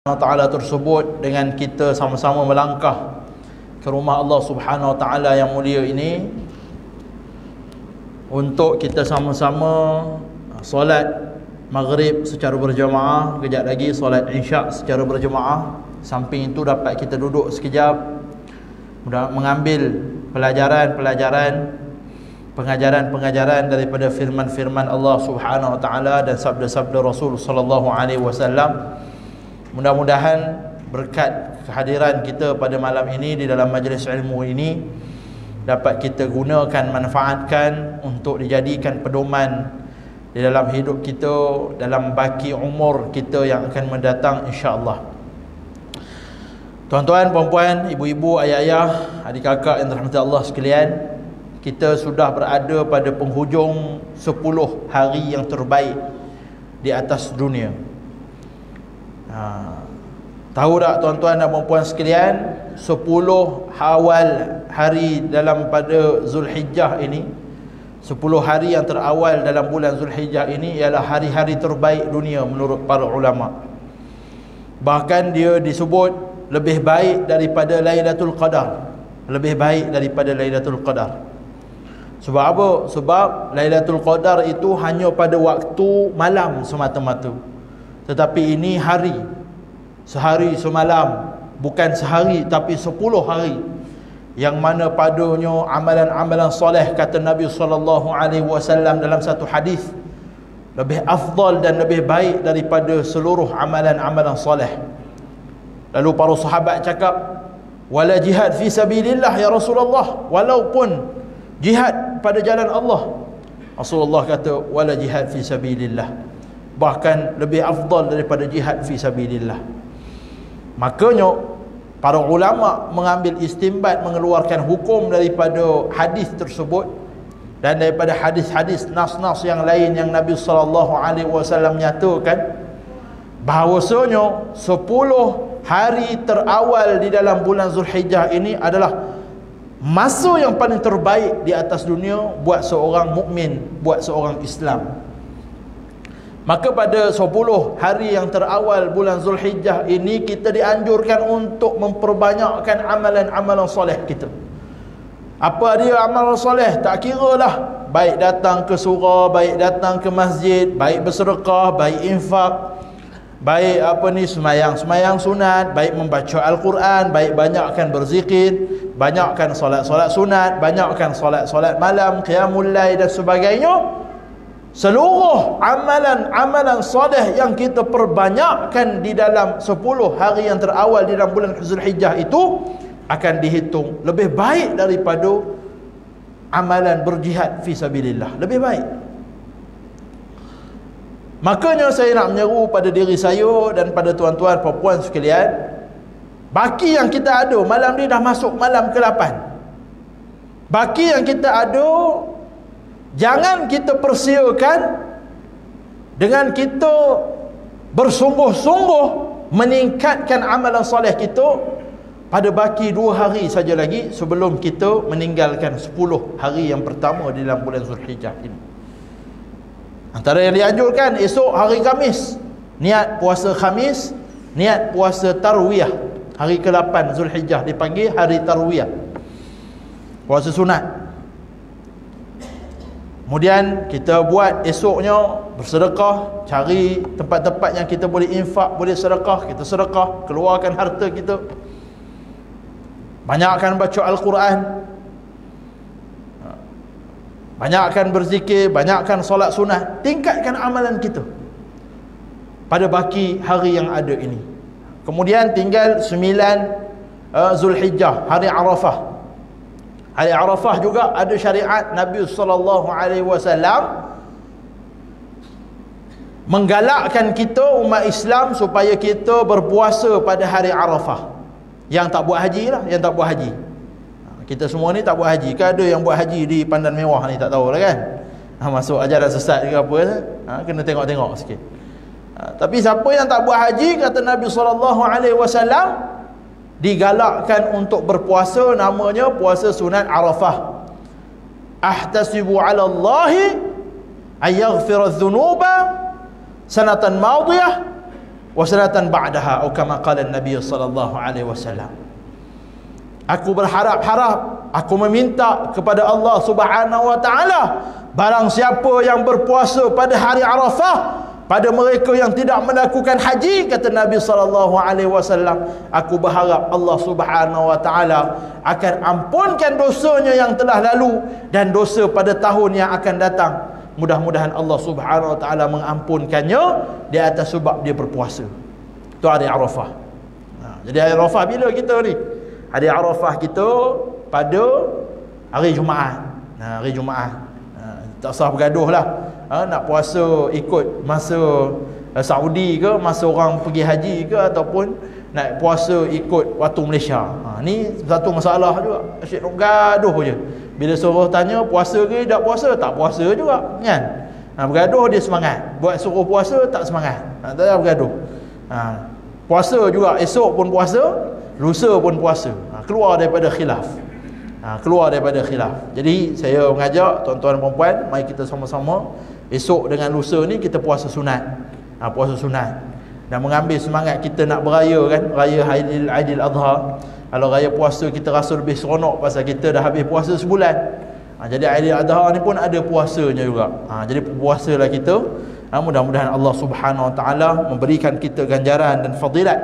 Ta'ala tersebut dengan kita sama-sama melangkah ke rumah Allah Subhanahu Wa Ta'ala yang mulia ini untuk kita sama-sama solat maghrib secara berjemaah, kejap lagi solat isyak secara berjemaah. Samping itu dapat kita duduk sekejap mengambil pelajaran-pelajaran, pengajaran-pengajaran daripada firman-firman Allah Subhanahu Wa Ta'ala dan sabda-sabda Rasul sallallahu alaihi wasallam. Mudah-mudahan berkat kehadiran kita pada malam ini di dalam majlis ilmu ini dapat kita gunakan, manfaatkan untuk dijadikan pedoman di dalam hidup kita, dalam baki umur kita yang akan mendatang insya-Allah. Tuan-tuan, puan-puan, ibu-ibu, ayah-ayah, adik kakak yang dirahmati Allah sekalian, kita sudah berada pada penghujung 10 hari yang terbaik di atas dunia. Tahu tak tuan-tuan dan puan-puan sekalian, 10 awal hari dalam pada Zulhijjah ini, 10 hari yang terawal dalam bulan Zulhijjah ini ialah hari-hari terbaik dunia menurut para ulama. Bahkan dia disebut lebih baik daripada Lailatul Qadar, lebih baik daripada Lailatul Qadar. Sebab apa? Sebab Lailatul Qadar itu hanya pada waktu malam semata-mata, tetapi ini hari, sehari semalam, bukan sehari tapi 10 hari, yang mana padanya amalan-amalan soleh, kata Nabi SAW dalam satu hadis, lebih afdal dan lebih baik daripada seluruh amalan-amalan soleh. Lalu para sahabat cakap, wala jihad fi sabilillah ya Rasulullah, walaupun jihad pada jalan Allah. Rasulullah kata wala jihad fi sabilillah, bahkan lebih afdal daripada jihad fi sabilillah. Makanya para ulama mengambil istinbat, mengeluarkan hukum daripada hadis tersebut dan daripada hadis-hadis nas-nas yang lain yang Nabi SAW nyatakan bahawasanya 10 hari terawal di dalam bulan Zulhijjah ini adalah masa yang paling terbaik di atas dunia buat seorang mukmin, buat seorang Islam. Maka pada 10 hari yang terawal bulan Zulhijjah ini kita dianjurkan untuk memperbanyakkan amalan-amalan soleh kita. Apa dia amalan soleh? Tak kira lah, baik datang ke surau, baik datang ke masjid, baik bersedekah, baik infak, baik semayang sunat, baik membaca Al-Quran, baik banyakkan berzikir, banyakkan solat-solat sunat, banyakkan solat-solat malam, qiyamul lail dan sebagainya. Seluruh amalan-amalan soleh yang kita perbanyakkan di dalam 10 hari yang terawal di dalam bulan Zulhijjah itu akan dihitung lebih baik daripada amalan berjihad fi sabilillah, lebih baik. Makanya saya nak menyeru pada diri saya dan pada tuan-tuan puan-puan sekalian, baki yang kita ada malam ni dah masuk malam ke-8. Baki yang kita ada, jangan kita persiakan dengan kita bersungguh-sungguh meningkatkan amalan soleh kita pada baki 2 hari saja lagi sebelum kita meninggalkan 10 hari yang pertama di dalam bulan Zulhijjah ini. Antara yang dianjurkan, esok hari Khamis, niat puasa Khamis, niat puasa Tarwiyah. Hari ke-8 Zulhijjah dipanggil hari Tarwiyah, puasa sunat. Kemudian kita buat esoknya bersedekah, cari tempat-tempat yang kita boleh infak, boleh sedekah, kita sedekah, keluarkan harta kita. Banyakkan baca Al-Quran, banyakkan berzikir, banyakkan solat sunat, tingkatkan amalan kita pada baki hari yang ada ini. Kemudian tinggal 9 Zulhijjah, hari Arafah. Hari Arafah juga ada syariat Nabi SAW menggalakkan kita umat Islam supaya kita berpuasa pada hari Arafah. Yang tak buat haji lah, yang tak buat haji. Kita semua ni tak buat haji. Kan ada yang buat haji di Pandan Mewah ni, tak tahu lah kan. Masuk ajaran sesat ke apa, kena tengok-tengok sikit. Tapi siapa yang tak buat haji, kata Nabi SAW, digalakkan untuk berpuasa, namanya puasa sunat Arafah. Ahtasibu 'ala Allahi ay yaghfira adh-dhunuba sanatan madiyah wa salatan ba'daha, atau kama qala Nabi sallallahu alaihi wasallam. Aku berharap-harap, aku meminta kepada Allah Subhanahu wa taala, barang siapa yang berpuasa pada hari Arafah, pada mereka yang tidak melakukan haji, kata Nabi sallallahu alaihi wasallam, aku berharap Allah Subhanahu wa taala akan ampunkan dosanya yang telah lalu dan dosa pada tahun yang akan datang. Mudah-mudahan Allah Subhanahu wa taala mengampunkannya di atas sebab dia berpuasa. Itu hari Arafah. Jadi hari Arafah bila kita ni? Hari Arafah kita pada hari Jumaat. Hari Jumaat. Tak usah bergaduh lah. Nak puasa ikut masa Saudi ke, masa orang pergi haji ke, ataupun nak puasa ikut waktu Malaysia. Ni satu masalah juga. Asyik nak gaduh je. Bila suruh tanya puasa ke tak puasa, tak puasa juga kan. Bergaduh dia semangat. Buat suruh puasa tak semangat. Tak ada bergaduh. Puasa juga, esok pun puasa, lusa pun puasa. Keluar daripada khilaf. Keluar daripada khilaf. Jadi saya mengajak tuan-tuan dan puan, mari kita sama-sama esok dengan lusa ni kita puasa sunat. Puasa sunat. Dan mengambil semangat kita nak beraya kan, raya Aidil Adha. Kalau raya puasa kita rasa lebih seronok pasal kita dah habis puasa sebulan. Jadi Aidil Adha ni pun ada puasanya juga. Jadi puasalah kita. Mudah-mudahan Allah Subhanahu wa taala memberikan kita ganjaran dan fadilat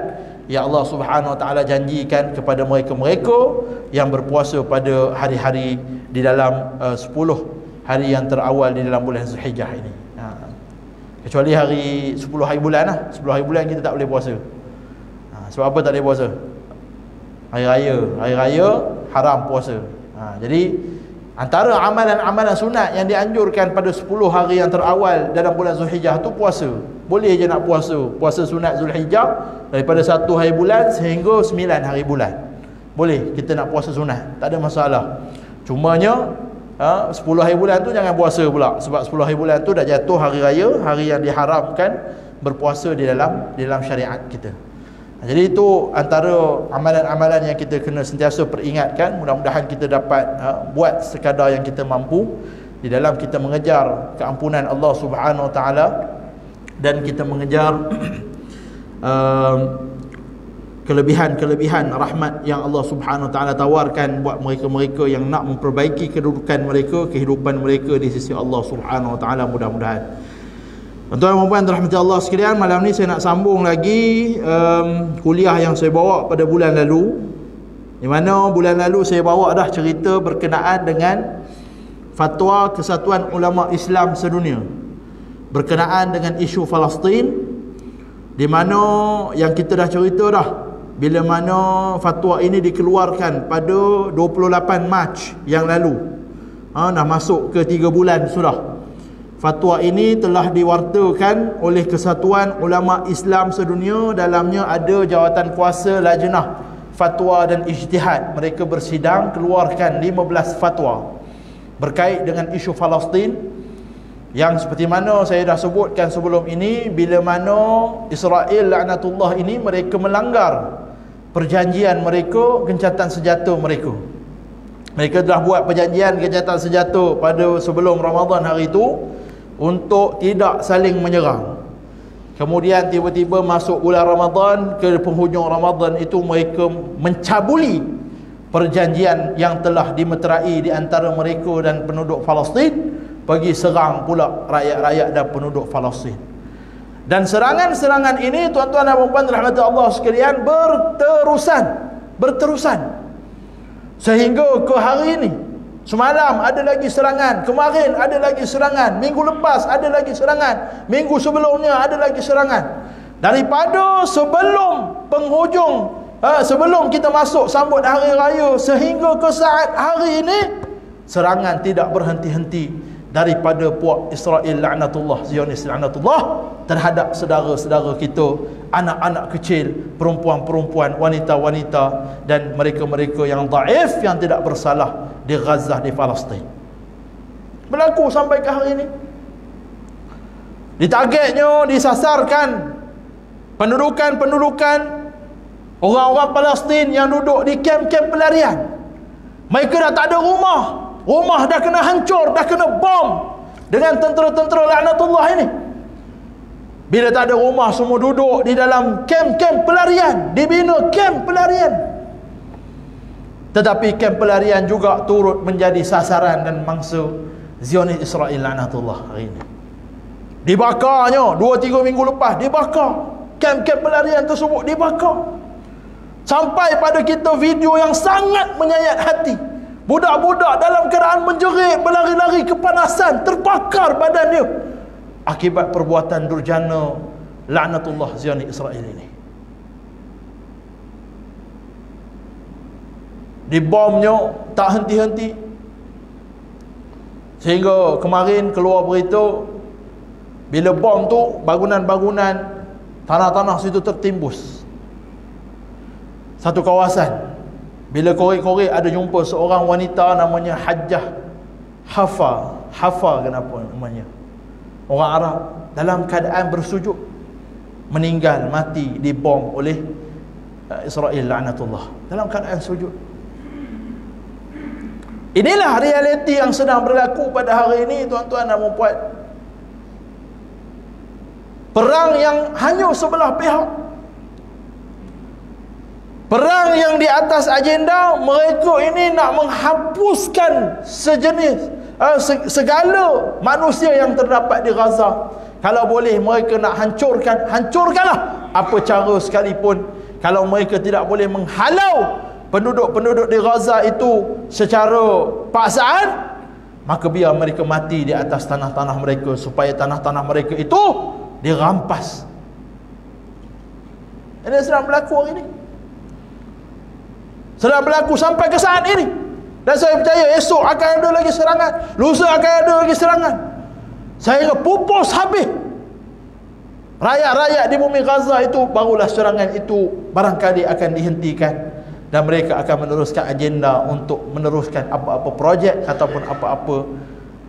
yang Allah Subhanahu wa taala janjikan kepada mereka-mereka yang berpuasa pada hari-hari di dalam 10 hari yang terawal di dalam bulan Zulhijjah ini. Kecuali hari 10 hari bulan lah. 10 hari bulan kita tak boleh puasa. Sebab apa tak boleh puasa? Hari raya haram puasa. Jadi antara amalan-amalan sunat yang dianjurkan pada 10 hari yang terawal dalam bulan Zulhijjah tu puasa. Boleh je nak puasa sunat Zulhijjah daripada 1 hari bulan sehingga 9 hari bulan. Boleh kita nak puasa sunat, tak ada masalah. Cumanya 10 hari bulan tu jangan puasa pula, sebab 10 hari bulan tu dah jatuh hari raya, hari yang diharamkan berpuasa di dalam syariat kita. Jadi itu antara amalan-amalan yang kita kena sentiasa peringatkan. Mudah-mudahan kita dapat buat sekadar yang kita mampu di dalam kita mengejar keampunan Allah Subhanahu wa taala dan kita mengejar kelebihan-kelebihan rahmat yang Allah Subhanahu wa taala tawarkan buat mereka-mereka yang nak memperbaiki kedudukan mereka, kehidupan mereka di sisi Allah Subhanahu wa taala. Mudah-mudahan. Tuan-tuan dan puan rahmati Allah sekalian, malam ni saya nak sambung lagi kuliah yang saya bawa pada bulan lalu. Di mana bulan lalu saya bawa dah cerita berkenaan dengan fatwa Kesatuan Ulama Islam Sedunia berkenaan dengan isu Palestin, di mana yang kita dah cerita dah bila mana fatwa ini dikeluarkan pada 28 Mac yang lalu. Dah masuk ke 3 bulan sudah. Fatwa ini telah diwartakan oleh Kesatuan Ulama Islam Sedunia. Dalamnya ada jawatan kuasa Lajnah Fatwa dan Ijtihad. Mereka bersidang keluarkan 15 fatwa berkait dengan isu Palestin, yang seperti mana saya dah sebutkan sebelum ini, bila mana Israel laknatullah ini mereka melanggar perjanjian mereka, gencatan senjata mereka. Mereka telah buat perjanjian gencatan senjata pada sebelum Ramadan hari itu untuk tidak saling menyerang. Kemudian tiba-tiba masuk bulan Ramadan, ke penghujung Ramadan itu mereka mencabuli perjanjian yang telah dimeterai di antara mereka dan penduduk Palestin, pergi serang pula rakyat-rakyat dan penduduk Palestin. Dan serangan-serangan ini tuan-tuan dan puan rahmati Allah sekalian berterusan sehingga ke hari ini. Semalam ada lagi serangan, kemarin ada lagi serangan, minggu lepas ada lagi serangan, minggu sebelumnya ada lagi serangan. Daripada sebelum penghujung, sebelum kita masuk sambut hari raya sehingga ke saat hari ini, serangan tidak berhenti-henti daripada puak Israel laknatullah, Zionis laknatullah terhadap saudara-saudara kita, anak-anak kecil, perempuan-perempuan, wanita-wanita dan mereka-mereka yang daif, yang tidak bersalah di Gaza, di Palestin. Berlaku sampai ke hari ini. Ditargetnya, disasarkan pendudukan orang-orang Palestin yang duduk di kem-kem pelarian. Mereka dah tak ada rumah, rumah dah kena hancur, dah kena bom dengan tentera-tentera laknatullah ini. Bila tak ada rumah, semua duduk di dalam kem-kem pelarian, dibina kem pelarian. Tetapi kem pelarian juga turut menjadi sasaran dan mangsa Zionis Israel laknatullah hari ini. Dibakarnya 2-3 minggu lepas, dibakar kem-kem pelarian tersebut, dibakar. Sampai pada kita video yang sangat menyayat hati. Budak-budak dalam keadaan menjerit, berlari-lari kepanasan, terbakar badan dia akibat perbuatan durjana laknatullah Zionis Israel ini. Dibomnya tak henti-henti, sehingga kemarin keluar berita bila bom tu bangunan-bangunan, tanah-tanah situ tertimbus. Satu kawasan, bila korek-korek ada jumpa seorang wanita namanya Hajjah Hafa kenapa namanya, orang Arab, dalam keadaan bersujud, meninggal mati dibom oleh Israel laknatullah dalam keadaan sujud. Inilah realiti yang sedang berlaku pada hari ini, tuan-tuan dan puan. Perang yang hanya sebelah pihak, perang yang di atas agenda mereka ini nak menghapuskan segala manusia yang terdapat di Gaza. Kalau boleh mereka nak hancurkanlah apa cara sekalipun. Kalau mereka tidak boleh menghalau penduduk-penduduk di Gaza itu secara paksaan, maka biar mereka mati di atas tanah-tanah mereka, supaya tanah-tanah mereka itu dirampas. Ini sedang berlaku hari ini, sedang berlaku sampai ke saat ini. Dan saya percaya esok akan ada lagi serangan, lusa akan ada lagi serangan, sehingga pupus habis rakyat-rakyat di bumi Gaza itu. Barulah serangan itu barangkali akan dihentikan, dan mereka akan meneruskan agenda untuk meneruskan apa-apa projek ataupun apa-apa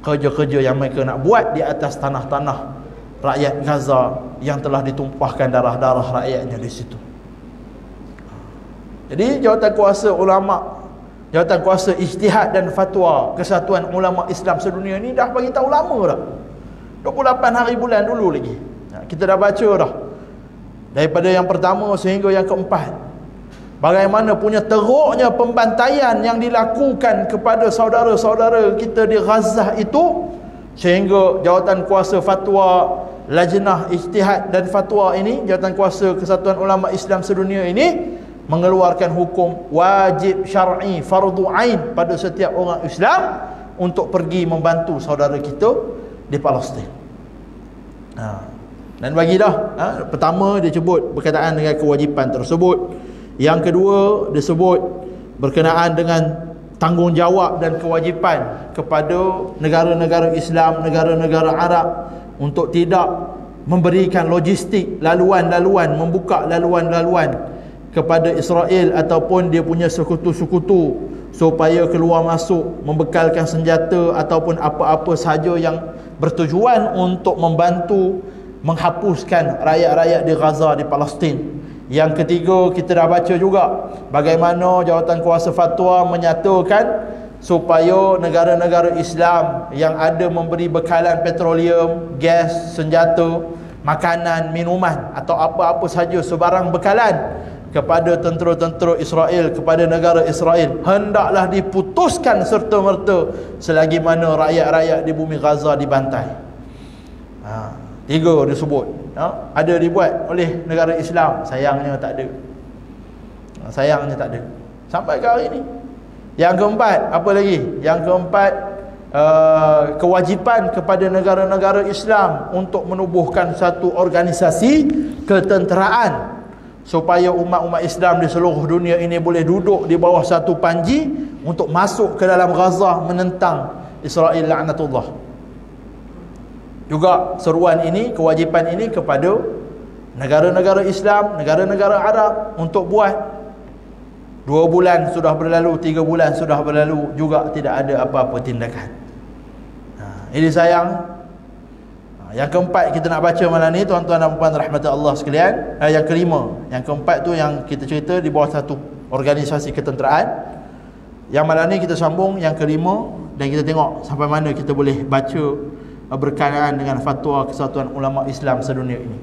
kerja-kerja yang mereka nak buat di atas tanah-tanah rakyat Gaza yang telah ditumpahkan darah-darah rakyatnya di situ. Jadi jawatan kuasa ulama, jawatan kuasa ijtihad dan fatwa Kesatuan Ulama Islam Sedunia ni dah bagi tahu lama dah, 28 hari bulan dulu lagi. Kita dah baca dah, daripada yang pertama sehingga yang keempat, bagaimana punya teruknya pembantaian yang dilakukan kepada saudara-saudara kita di Gaza itu, sehingga jawatan kuasa fatwa Lajnah Ijtihad dan Fatwa ini, jawatan kuasa Kesatuan Ulama Islam Sedunia ini, mengeluarkan hukum wajib syar'i fardu ain pada setiap orang Islam untuk pergi membantu saudara kita di Palestin. Dan bagilah, pertama dia sebut berkaitan dengan kewajipan tersebut. Yang kedua disebut berkenaan dengan tanggungjawab dan kewajipan kepada negara-negara Islam, negara-negara Arab untuk tidak memberikan logistik, laluan-laluan, membuka laluan-laluan kepada Israel ataupun dia punya sekutu-sekutu supaya keluar masuk membekalkan senjata ataupun apa-apa sahaja yang bertujuan untuk membantu menghapuskan rakyat-rakyat di Gaza, di Palestin. Yang ketiga, kita dah baca juga bagaimana jawatan kuasa fatwa menyatakan supaya negara-negara Islam yang ada memberi bekalan petroleum, gas, senjata, makanan, minuman atau apa-apa saja sebarang bekalan kepada tentera-tentera Israel, kepada negara Israel, hendaklah diputuskan serta-merta selagi mana rakyat-rakyat di bumi Gaza dibantai. Tiga disebut, ada dibuat oleh negara Islam, sayangnya tak ada. Sayangnya tak ada sampai ke hari ini. Yang keempat, apa lagi? Yang keempat, kewajipan kepada negara-negara Islam untuk menubuhkan satu organisasi ketenteraan supaya umat-umat Islam di seluruh dunia ini boleh duduk di bawah satu panji untuk masuk ke dalam Gaza menentang Israel laknatullah. Juga seruan ini, kewajipan ini kepada negara-negara Islam, negara-negara Arab untuk buat. 2 bulan sudah berlalu, 3 bulan sudah berlalu, juga tidak ada apa-apa tindakan. Ini sayang. Yang keempat kita nak baca malam ni, tuan-tuan dan puan rahmat Allah sekalian. Yang kelima, yang keempat tu yang kita cerita di bawah satu organisasi ketenteraan. Yang malam ni kita sambung yang kelima, dan kita tengok sampai mana kita boleh baca berkenaan dengan fatwa Kesatuan Ulama Islam sedunia ini.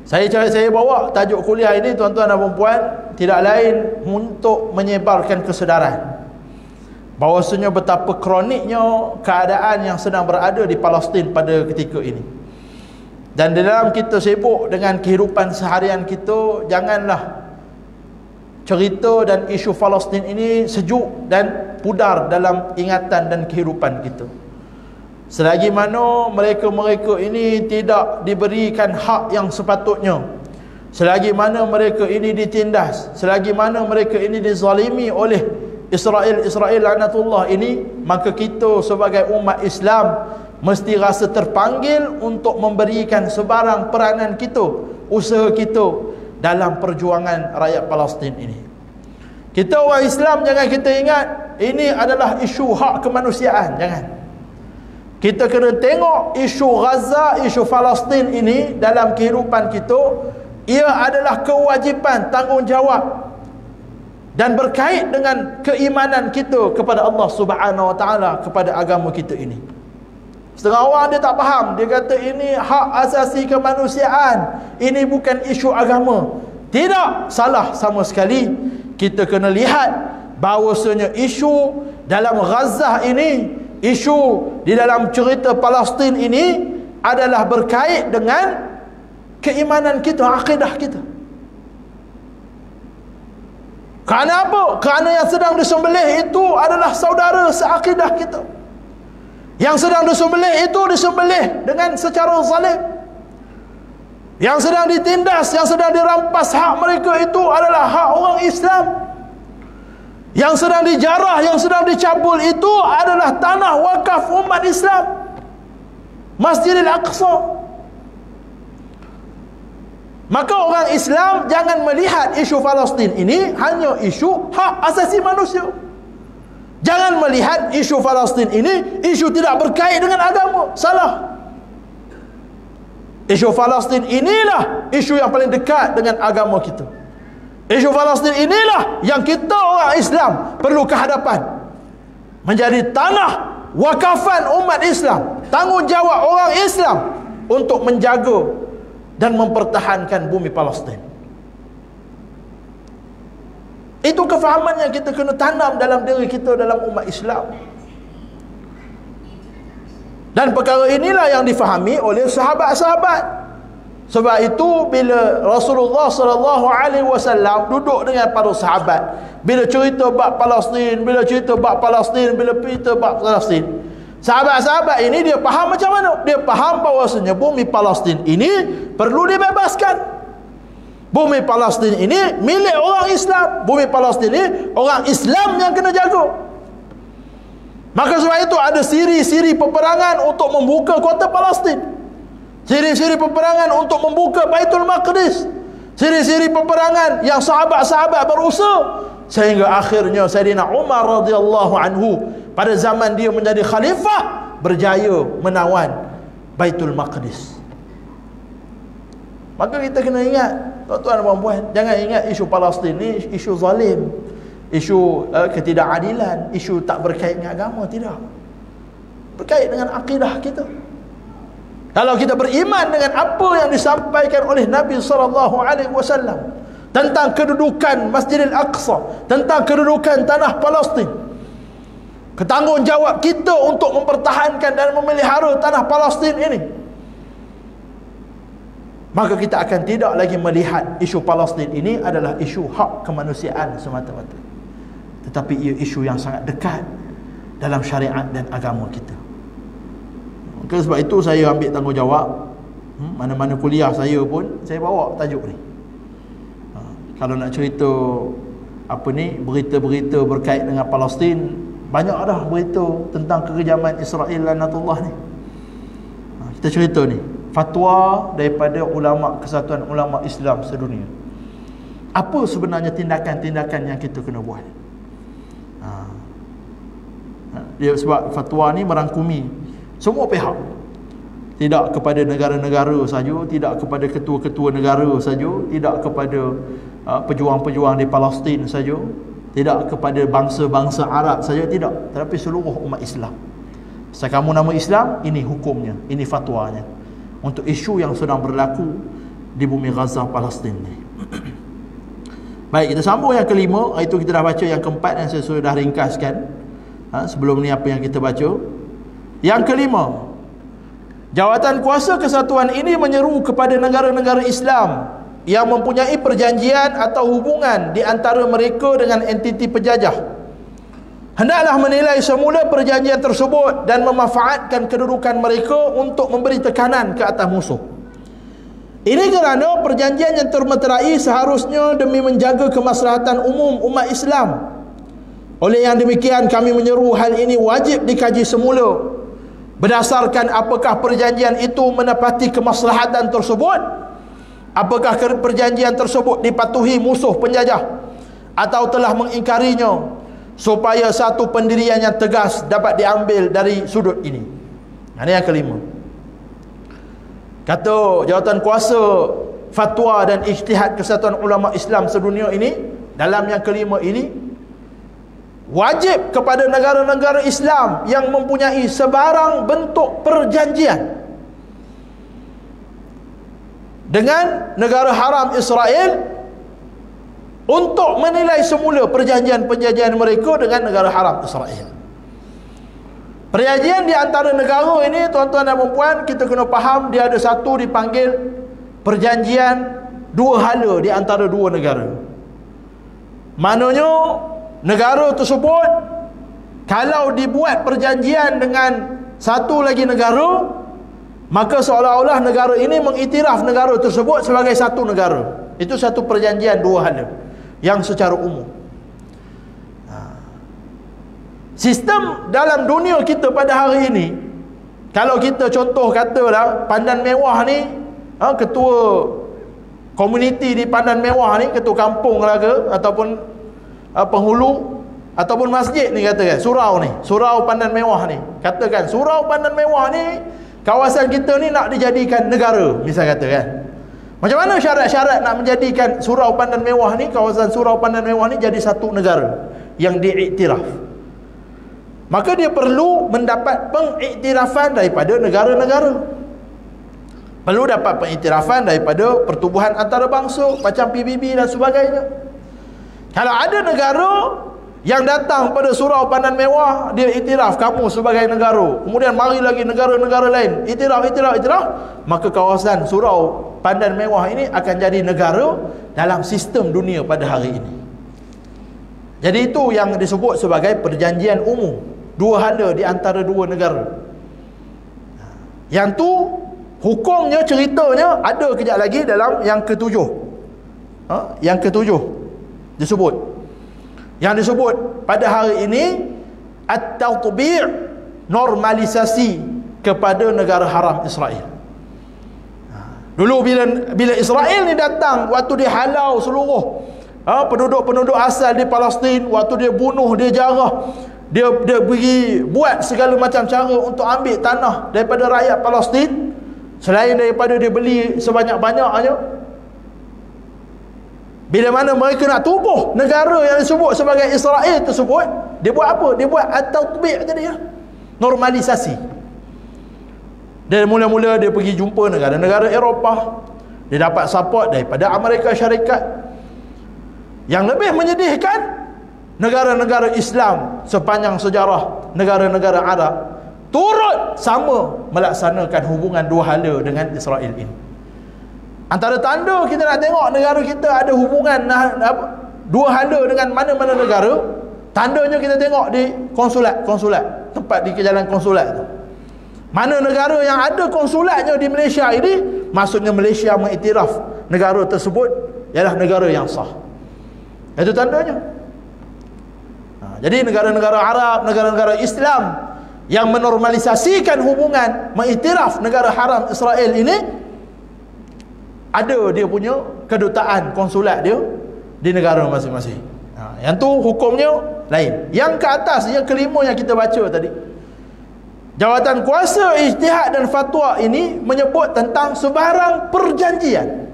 Saya bawa tajuk kuliah ini, tuan-tuan dan puan, tidak lain untuk menyebarkan kesedaran bahawasanya betapa kroniknya keadaan yang sedang berada di Palestin pada ketika ini. Dan dalam kita sibuk dengan kehidupan seharian kita, janganlah cerita dan isu Palestin ini sejuk dan pudar dalam ingatan dan kehidupan kita. Selagi mana mereka-mereka ini tidak diberikan hak yang sepatutnya, selagi mana mereka ini ditindas, selagi mana mereka ini dizalimi oleh Israel laknatullah ini, maka kita sebagai umat Islam mesti rasa terpanggil untuk memberikan sebarang peranan kita, usaha kita dalam perjuangan rakyat Palestin ini. Kita orang Islam, jangan kita ingat ini adalah isu hak kemanusiaan, jangan. Kita kena tengok isu Gaza, isu Palestin ini dalam kehidupan kita. Ia adalah kewajipan, tanggungjawab dan berkait dengan keimanan kita kepada Allah Subhanahu Wa Taala, kepada agama kita ini. Setengah orang dia tak faham, dia kata ini hak asasi kemanusiaan, ini bukan isu agama. Tidak, salah sama sekali. Kita kena lihat bahawasanya isu dalam Gaza ini, isu di dalam cerita Palestin ini adalah berkait dengan keimanan kita, akidah kita. Kerana apa? Kerana yang sedang disembelih itu adalah saudara seakidah kita. Yang sedang disembelih itu disembelih dengan secara zalim. Yang sedang ditindas, yang sedang dirampas hak mereka itu adalah hak orang Islam. Yang sedang dijarah, yang sedang dicabul itu adalah tanah wakaf umat Islam, Masjidil Aqsa. Maka orang Islam jangan melihat isu Palestin ini hanya isu hak asasi manusia. Jangan melihat isu Palestin ini isu tidak berkait dengan agama. Salah. Isu Palestin inilah isu yang paling dekat dengan agama kita. Isu Palestin inilah yang kita orang Islam perlu kehadapan. Menjadi tanah wakafan umat Islam, tanggungjawab orang Islam untuk menjaga dan mempertahankan bumi Palestin. Itu kefahaman yang kita kena tanam dalam diri kita, dalam umat Islam. Dan perkara inilah yang difahami oleh sahabat-sahabat. Sebab itu bila Rasulullah SAW duduk dengan para sahabat, bila cerita bab Palestin, bila cerita bab Palestin, bila cerita bab Palestin, sahabat-sahabat ini dia faham macam mana? Dia faham bahawasanya bumi Palestin ini perlu dibebaskan. Bumi Palestin ini milik orang Islam. Bumi Palestin ini orang Islam yang kena jaga. Maka sebab itu ada siri-siri peperangan untuk membuka kota Palestin. Siri-siri peperangan untuk membuka Baitul Maqdis. Siri-siri peperangan yang sahabat-sahabat berusaha sehingga akhirnya Sayyidina Umar radhiyallahu anhu pada zaman dia menjadi khalifah berjaya menawan Baitul Maqdis. Maka kita kena ingat, tuan-tuan dan puan, jangan ingat isu Palestin ni isu zalim, isu ketidakadilan, isu tak berkait dengan agama. Tidak, berkait dengan akidah kita. Kalau kita beriman dengan apa yang disampaikan oleh Nabi SAW tentang kedudukan Masjidil Aqsa, tentang kedudukan tanah Palestin, ketanggungjawab kita untuk mempertahankan dan memelihara tanah Palestin ini, maka kita akan tidak lagi melihat isu Palestin ini adalah isu hak kemanusiaan semata-mata, tetapi ia isu yang sangat dekat dalam syariat dan agama kita. Maka sebab itu saya ambil tanggungjawab, mana-mana kuliah saya pun saya bawa tajuk ni. Kalau nak cerita apa ni, berita-berita berkait dengan Palestin, banyak dah berita tentang kekejaman Israel laknatullah ni. Kita cerita ni fatwa daripada ulama Kesatuan Ulama Islam sedunia. Apa sebenarnya tindakan-tindakan yang kita kena buat? Dia sebab fatwa ni merangkumi semua pihak, tidak kepada negara-negara saja, tidak kepada ketua-ketua negara saja, tidak kepada pejuang-pejuang di Palestin saja, tidak kepada bangsa-bangsa Arab saja, tidak, tetapi seluruh umat Islam. Kamu nama Islam, ini hukumnya, ini fatwanya untuk isu yang sedang berlaku di bumi Gaza, Palestin ni. Baik, kita sambung yang kelima. Itu kita dah baca yang keempat yang saya sudah ringkaskan. Sebelum ni apa yang kita baca. Yang kelima, jawatan kuasa kesatuan ini menyeru kepada negara-negara Islam yang mempunyai perjanjian atau hubungan di antara mereka dengan entiti penjajah, hendaklah menilai semula perjanjian tersebut dan memanfaatkan kedudukan mereka untuk memberi tekanan ke atas musuh. Ini kerana perjanjian yang termeterai seharusnya demi menjaga kemaslahatan umum umat Islam. Oleh yang demikian, kami menyeru hal ini wajib dikaji semula berdasarkan apakah perjanjian itu menepati kemaslahatan tersebut, apakah perjanjian tersebut dipatuhi musuh penjajah atau telah mengingkarinya, supaya satu pendirian yang tegas dapat diambil dari sudut ini. Ini yang kelima. Kata jawatan kuasa fatwa dan ijtihad Kesatuan Ulama Islam sedunia ini, dalam yang kelima ini, wajib kepada negara-negara Islam yang mempunyai sebarang bentuk perjanjian dengan negara haram Israel untuk menilai semula perjanjian-perjanjian mereka dengan negara haram Israel. Perjanjian di antara negara ini, tuan-tuan dan puan, kita kena faham, dia ada satu dipanggil perjanjian dua hala di antara dua negara. Maknanya negara tersebut kalau dibuat perjanjian dengan satu lagi negara, maka seolah-olah negara ini mengiktiraf negara tersebut sebagai satu negara. Itu satu perjanjian dua hala yang secara umum. Sistem dalam dunia kita pada hari ini, kalau kita contoh katalah Pandan Mewah ni, ketua komuniti di Pandan Mewah ni, ketua kampung lah ke, ataupun penghulu, ataupun masjid ni katakan, surau Pandan Mewah ni, katakan surau Pandan Mewah ni, kawasan kita ni nak dijadikan negara, misal katakan. Macam mana syarat-syarat nak menjadikan surau Pandan Mewah ni, kawasan surau Pandan Mewah ni jadi satu negara yang diiktiraf? Maka dia perlu mendapat pengiktirafan daripada negara-negara. Perlu dapat pengiktirafan daripada pertubuhan antarabangsa macam PBB dan sebagainya. Kalau ada negara yang datang pada surau Pandan Mewah, dia iktiraf kamu sebagai negara, kemudian mari lagi negara-negara lain iktiraf, maka kawasan surau Pandan Mewah ini akan jadi negara dalam sistem dunia pada hari ini. Jadi itu yang disebut sebagai perjanjian umum, dua hala di antara dua negara. Yang tu hukumnya, ceritanya ada kejap lagi dalam yang ketujuh. Yang ketujuh disebut, yang disebut pada hari ini at-tatbi', normalisasi kepada negara haram Israel. Dulu bila Israel ni datang, waktu dia halau seluruh penduduk-penduduk asal di Palestin, waktu dia bunuh, dia jarah, dia pergi buat segala macam cara untuk ambil tanah daripada rakyat Palestin, selain daripada dia beli sebanyak-banyaknya. Bila mana mereka nak tubuh negara yang disebut sebagai Israel tersebut, dia buat apa? Dia buat at-tatbi' tadi ya, normalisasi. Dan mula-mula dia pergi jumpa negara-negara Eropah, dia dapat support daripada Amerika Syarikat. Yang lebih menyedihkan, negara-negara Islam sepanjang sejarah negara-negara Arab turut sama melaksanakan hubungan dua hala dengan Israel ini. Antara tanda kita nak tengok negara kita ada hubungan dua hala dengan mana-mana negara, tandanya kita tengok di konsulat, tempat di jalan konsulat tu. Mana negara yang ada konsulatnya di Malaysia ini, maksudnya Malaysia mengiktiraf negara tersebut ialah negara yang sah. Itu tandanya. Jadi negara-negara Arab, negara-negara Islam yang menormalisasikan hubungan, mengiktiraf negara haram Israel ini, ada dia punya kedutaan konsulat dia di negara masing-masing. Yang tu hukumnya lain. Yang ke atas, yang kelima yang kita baca tadi, jawatan kuasa ijtihad dan fatwa ini menyebut tentang sebarang perjanjian.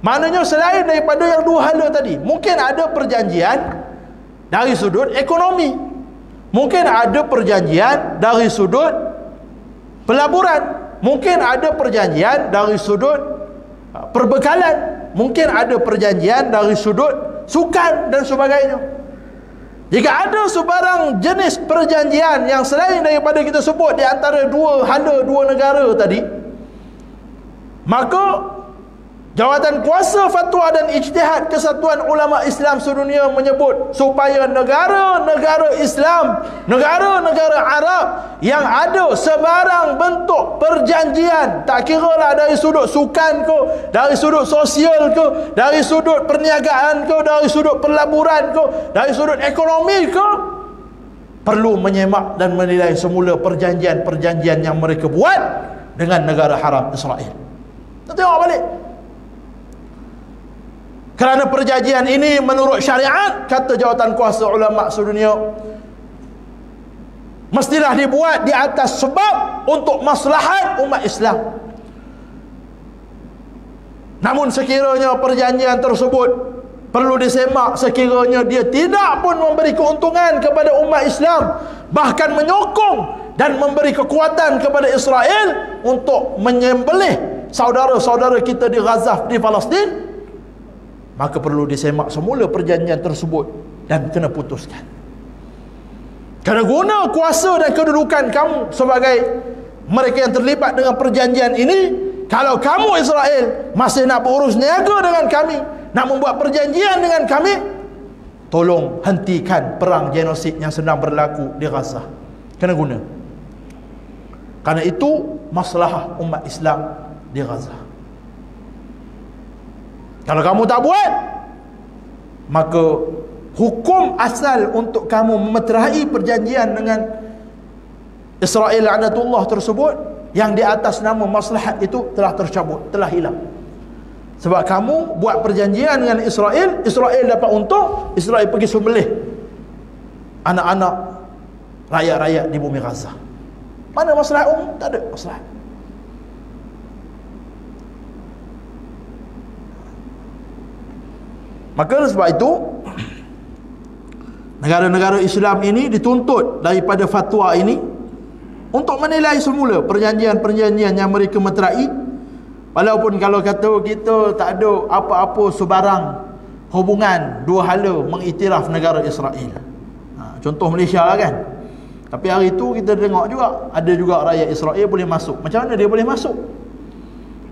Maknanya selain daripada yang dua hala tadi, mungkin ada perjanjian dari sudut ekonomi, Mungkin ada perjanjian dari sudut pelaburan, mungkin ada perjanjian dari sudut perbekalan, mungkin ada perjanjian dari sudut sukan dan sebagainya. Jika ada sebarang jenis perjanjian yang selain daripada kita sebut di antara dua negara tadi, maka Jawatan Kuasa Fatwa dan Ijtihad Kesatuan Ulama Islam Sedunia menyebut supaya negara-negara Islam, negara-negara Arab yang ada sebarang bentuk perjanjian, tak kiralah dari sudut sukan ke, dari sudut sosial ke, dari sudut perniagaan ke, dari sudut pelaburan ke, dari sudut ekonomi ke, perlu menyemak dan menilai semula perjanjian-perjanjian yang mereka buat dengan negara haram Israel. Kita tengok balik. Kerana perjanjian ini menurut syariat, kata Jawatan Kuasa Ulama Sedunia, mestilah dibuat di atas sebab untuk maslahat umat Islam. Namun sekiranya perjanjian tersebut perlu disemak, sekiranya dia tidak pun memberi keuntungan kepada umat Islam, bahkan menyokong dan memberi kekuatan kepada Israel untuk menyembelih saudara-saudara kita di Gaza, di Palestin, maka perlu disemak semula perjanjian tersebut dan kena putuskan. Kerana guna kuasa dan kedudukan kamu sebagai mereka yang terlibat dengan perjanjian ini, kalau kamu Israel masih nak berurus niaga dengan kami, nak membuat perjanjian dengan kami, tolong hentikan perang genosid yang sedang berlaku di Gaza. Kena guna. Kerana itu masalah umat Islam di Gaza. Kalau kamu tak buat, maka hukum asal untuk kamu memeterai perjanjian dengan Israel laknatullah tersebut yang di atas nama maslahat itu telah tercabut, telah hilang. Sebab kamu buat perjanjian dengan Israel, Israel dapat untung, Israel pergi sembelih anak-anak rakyat-rakyat di bumi Gaza. Mana maslahat umum? Tak ada maslahat. Maka sebab itu negara-negara Islam ini dituntut daripada fatwa ini untuk menilai semula perjanjian-perjanjian yang mereka meterai, walaupun kalau kata kita tak ada apa-apa sebarang hubungan dua hala mengiktiraf negara Israel. Contoh Malaysia lah kan. Tapi hari itu kita tengok juga ada juga rakyat Israel boleh masuk. Macam mana dia boleh masuk?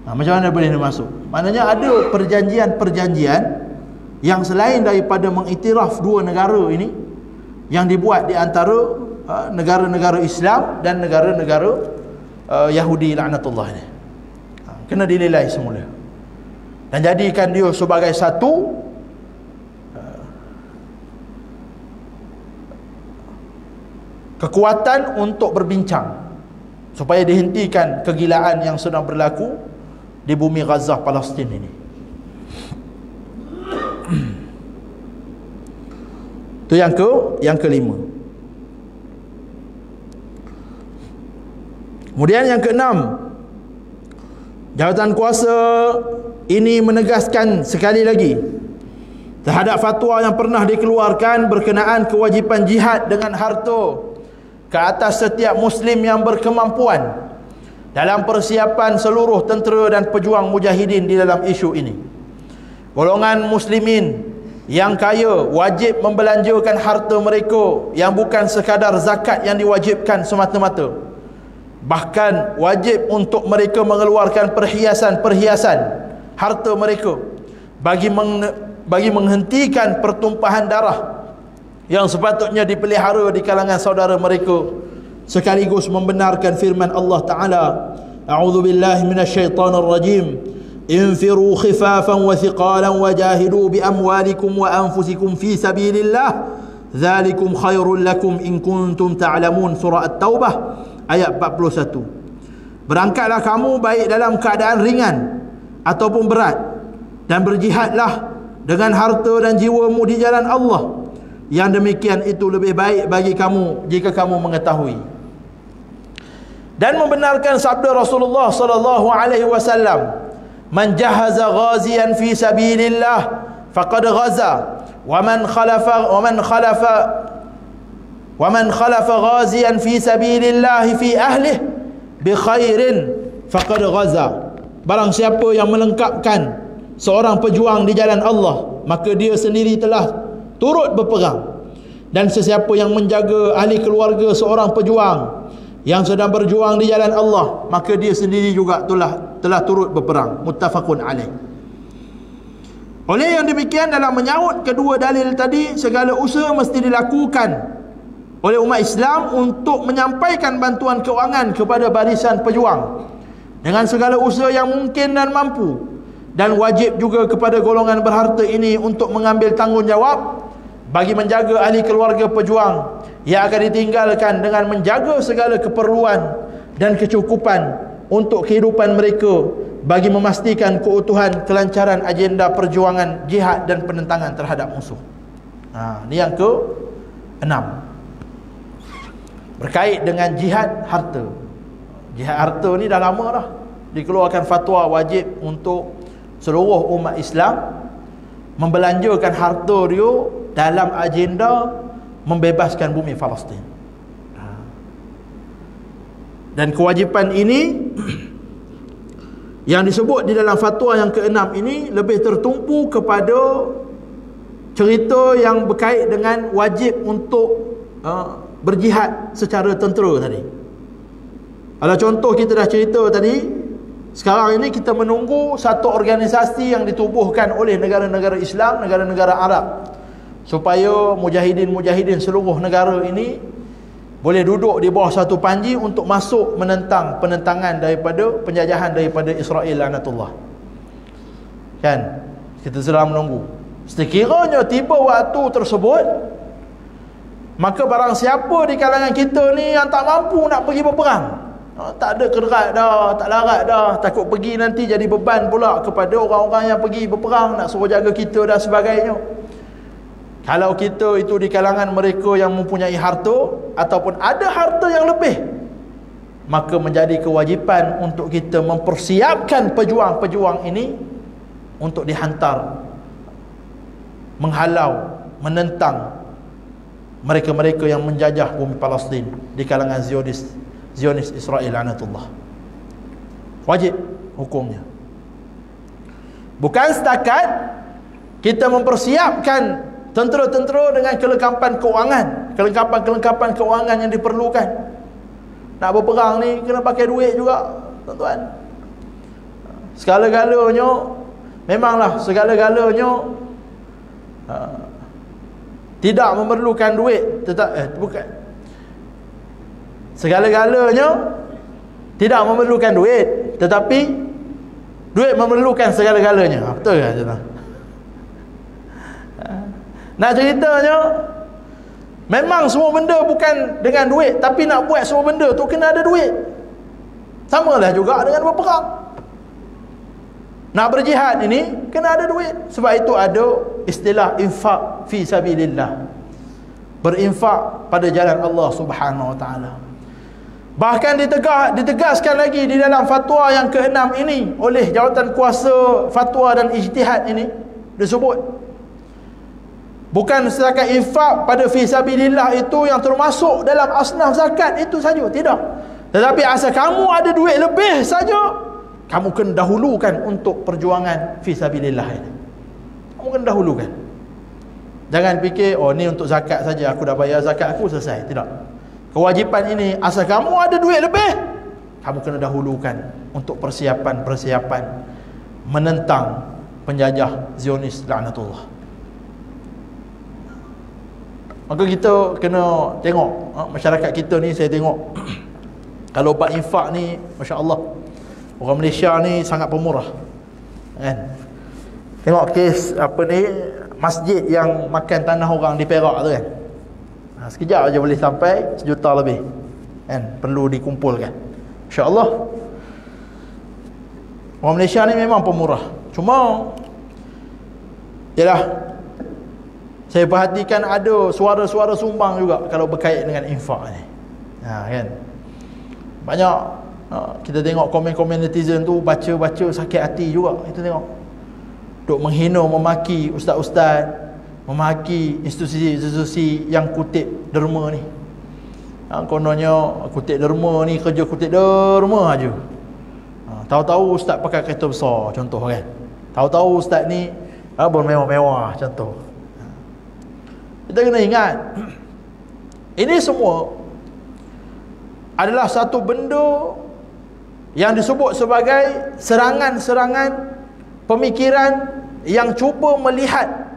Macam mana boleh dia masuk? Maknanya ada perjanjian-perjanjian yang selain daripada mengiktiraf dua negara ini yang dibuat di antara negara-negara Islam dan negara-negara Yahudi laknatullah ini. Kena dinilai semula dan jadikan dia sebagai satu kekuatan untuk berbincang supaya dihentikan kegilaan yang sedang berlaku di bumi Gaza Palestin ini. Itu yang kelima. Kemudian yang keenam, jawatan kuasa ini menegaskan sekali lagi terhadap fatwa yang pernah dikeluarkan berkenaan kewajipan jihad dengan harta ke atas setiap muslim yang berkemampuan dalam persiapan seluruh tentera dan pejuang mujahidin di dalam isu ini. Golongan muslimin yang kaya wajib membelanjakan harta mereka yang bukan sekadar zakat yang diwajibkan semata-mata, bahkan wajib untuk mereka mengeluarkan perhiasan-perhiasan harta mereka bagi menghentikan pertumpahan darah yang sepatutnya dipelihara di kalangan saudara mereka, sekaligus membenarkan firman Allah Ta'ala, a'udzubillahi minasyaitanirrajim, انفروا خفافا وثقالا وجاهدوا بأموالكم وأنفسكم في سبيل الله ذلكم خير لكم إن كنتم تعلمون. Surah At-Taubah ayat 41. Berangkatlah kamu baik dalam keadaan ringan ataupun berat, dan berjihadlah dengan harta dan jiwamu di jalan Allah. Yang demikian itu lebih baik bagi kamu jika kamu mengetahui. Dan membenarkan sabda Rasulullah sallallahu alaihi wasallam, man jahaza ghaziyan fi sabilillah faqad ghaza wa man khalafa wa man khalafa ghaziyan fi sabilillah fi ahlihi bi khairin faqad ghaza. Barang siapa yang melengkapkan seorang pejuang di jalan Allah, maka dia sendiri telah turut berperang. Dan sesiapa yang menjaga ahli keluarga seorang pejuang yang sedang berjuang di jalan Allah, maka dia sendiri juga telah turut berperang. Muttafaqun alaih. Oleh yang demikian, dalam menyahut kedua dalil tadi, segala usaha mesti dilakukan oleh umat Islam untuk menyampaikan bantuan keuangan kepada barisan pejuang dengan segala usaha yang mungkin dan mampu, dan wajib juga kepada golongan berharta ini untuk mengambil tanggungjawab bagi menjaga ahli keluarga pejuang yang akan ditinggalkan dengan menjaga segala keperluan dan kecukupan untuk kehidupan mereka, bagi memastikan keutuhan kelancaran agenda perjuangan jihad dan penentangan terhadap musuh. Ini yang ke-6, berkait dengan jihad harta. Jihad harta ni dah lama dah dikeluarkan fatwa wajib untuk seluruh umat Islam membelanjakan harta dia dalam agenda membebaskan bumi Palestin. Dan kewajipan ini yang disebut di dalam fatwa yang ke-6 ini lebih tertumpu kepada cerita yang berkait dengan wajib untuk berjihad secara tentera tadi. Kalau contoh kita dah cerita tadi, sekarang ini kita menunggu satu organisasi yang ditubuhkan oleh negara-negara Islam, negara-negara Arab, supaya mujahidin-mujahidin seluruh negara ini boleh duduk di bawah satu panji untuk masuk menentang penentangan daripada penjajahan daripada Israel laknatullah. Kan? Kita sedang menunggu. Sekiranya tiba waktu tersebut, maka barang siapa di kalangan kita ni yang tak mampu nak pergi berperang, tak ada kerat dah, tak larat dah, takut pergi nanti jadi beban pula kepada orang-orang yang pergi berperang, nak suruh jaga kita dan sebagainya. Kalau kita itu di kalangan mereka yang mempunyai harta ataupun ada harta yang lebih, maka menjadi kewajipan untuk kita mempersiapkan pejuang-pejuang ini untuk dihantar menghalau, menentang mereka-mereka yang menjajah bumi Palestin di kalangan Zionis Israel laknatullah. Wajib hukumnya. Bukan setakat kita mempersiapkan tentera-tentera dengan kelengkapan keuangan yang diperlukan. Nak berperang ni kena pakai duit juga, tuan-tuan. Segala-galanya, memanglah segala-galanya tidak memerlukan duit, bukan. Segala-galanya tidak memerlukan duit, tetapi duit memerlukan segala-galanya. Betul ke tuan-tuan? Nak ceritanya, memang semua benda bukan dengan duit, tapi nak buat semua benda tu kena ada duit. Samalah juga dengan berperang. Nak berjihad ini kena ada duit. Sebab itu ada istilah infak fi sabilillah, berinfak pada jalan Allah Subhanahu wa taala. Bahkan ditegaskan lagi di dalam fatwa yang ke-6 ini oleh jawatan kuasa fatwa dan ijtihad ini, disebut bukan setakat infak pada fisabilillah itu yang termasuk dalam asnaf zakat itu saja, tidak. Tetapi asal kamu ada duit lebih saja, kamu kena dahulukan untuk perjuangan fisabilillah ini. Kamu kena dahulukan. Jangan fikir, oh ni untuk zakat saja, aku dah bayar zakat aku selesai. Tidak. Kewajipan ini, asal kamu ada duit lebih, kamu kena dahulukan untuk persiapan menentang penjajah Zionis laknatullah. Maka kita kena tengok masyarakat kita ni. Saya tengok kalau bab infak ni, Masya Allah, orang Malaysia ni sangat pemurah, kan? Tengok kes apa ni, masjid yang makan tanah orang di Perak tu kan, sekejap aja boleh sampai 1 juta lebih, kan? Perlu dikumpulkan. Masya Allah, orang Malaysia ni memang pemurah. Cuma yalah, saya perhatikan ada suara-suara sumbang juga kalau berkait dengan infak ni. Kan? Banyak kita tengok komen-komen netizen tu, baca-baca sakit hati juga. Kita tengok duk menghina, memaki ustaz-ustaz, memaki institusi-institusi yang kutip derma ni. Kononnya kutip derma ni kerja kutip derma aja. Tahu-tahu ustaz pakai kereta besar contoh kan. Tahu-tahu ustaz ni bermewah-mewah contoh. Kita kena ingat ini semua adalah satu benda yang disebut sebagai serangan-serangan pemikiran yang cuba melihat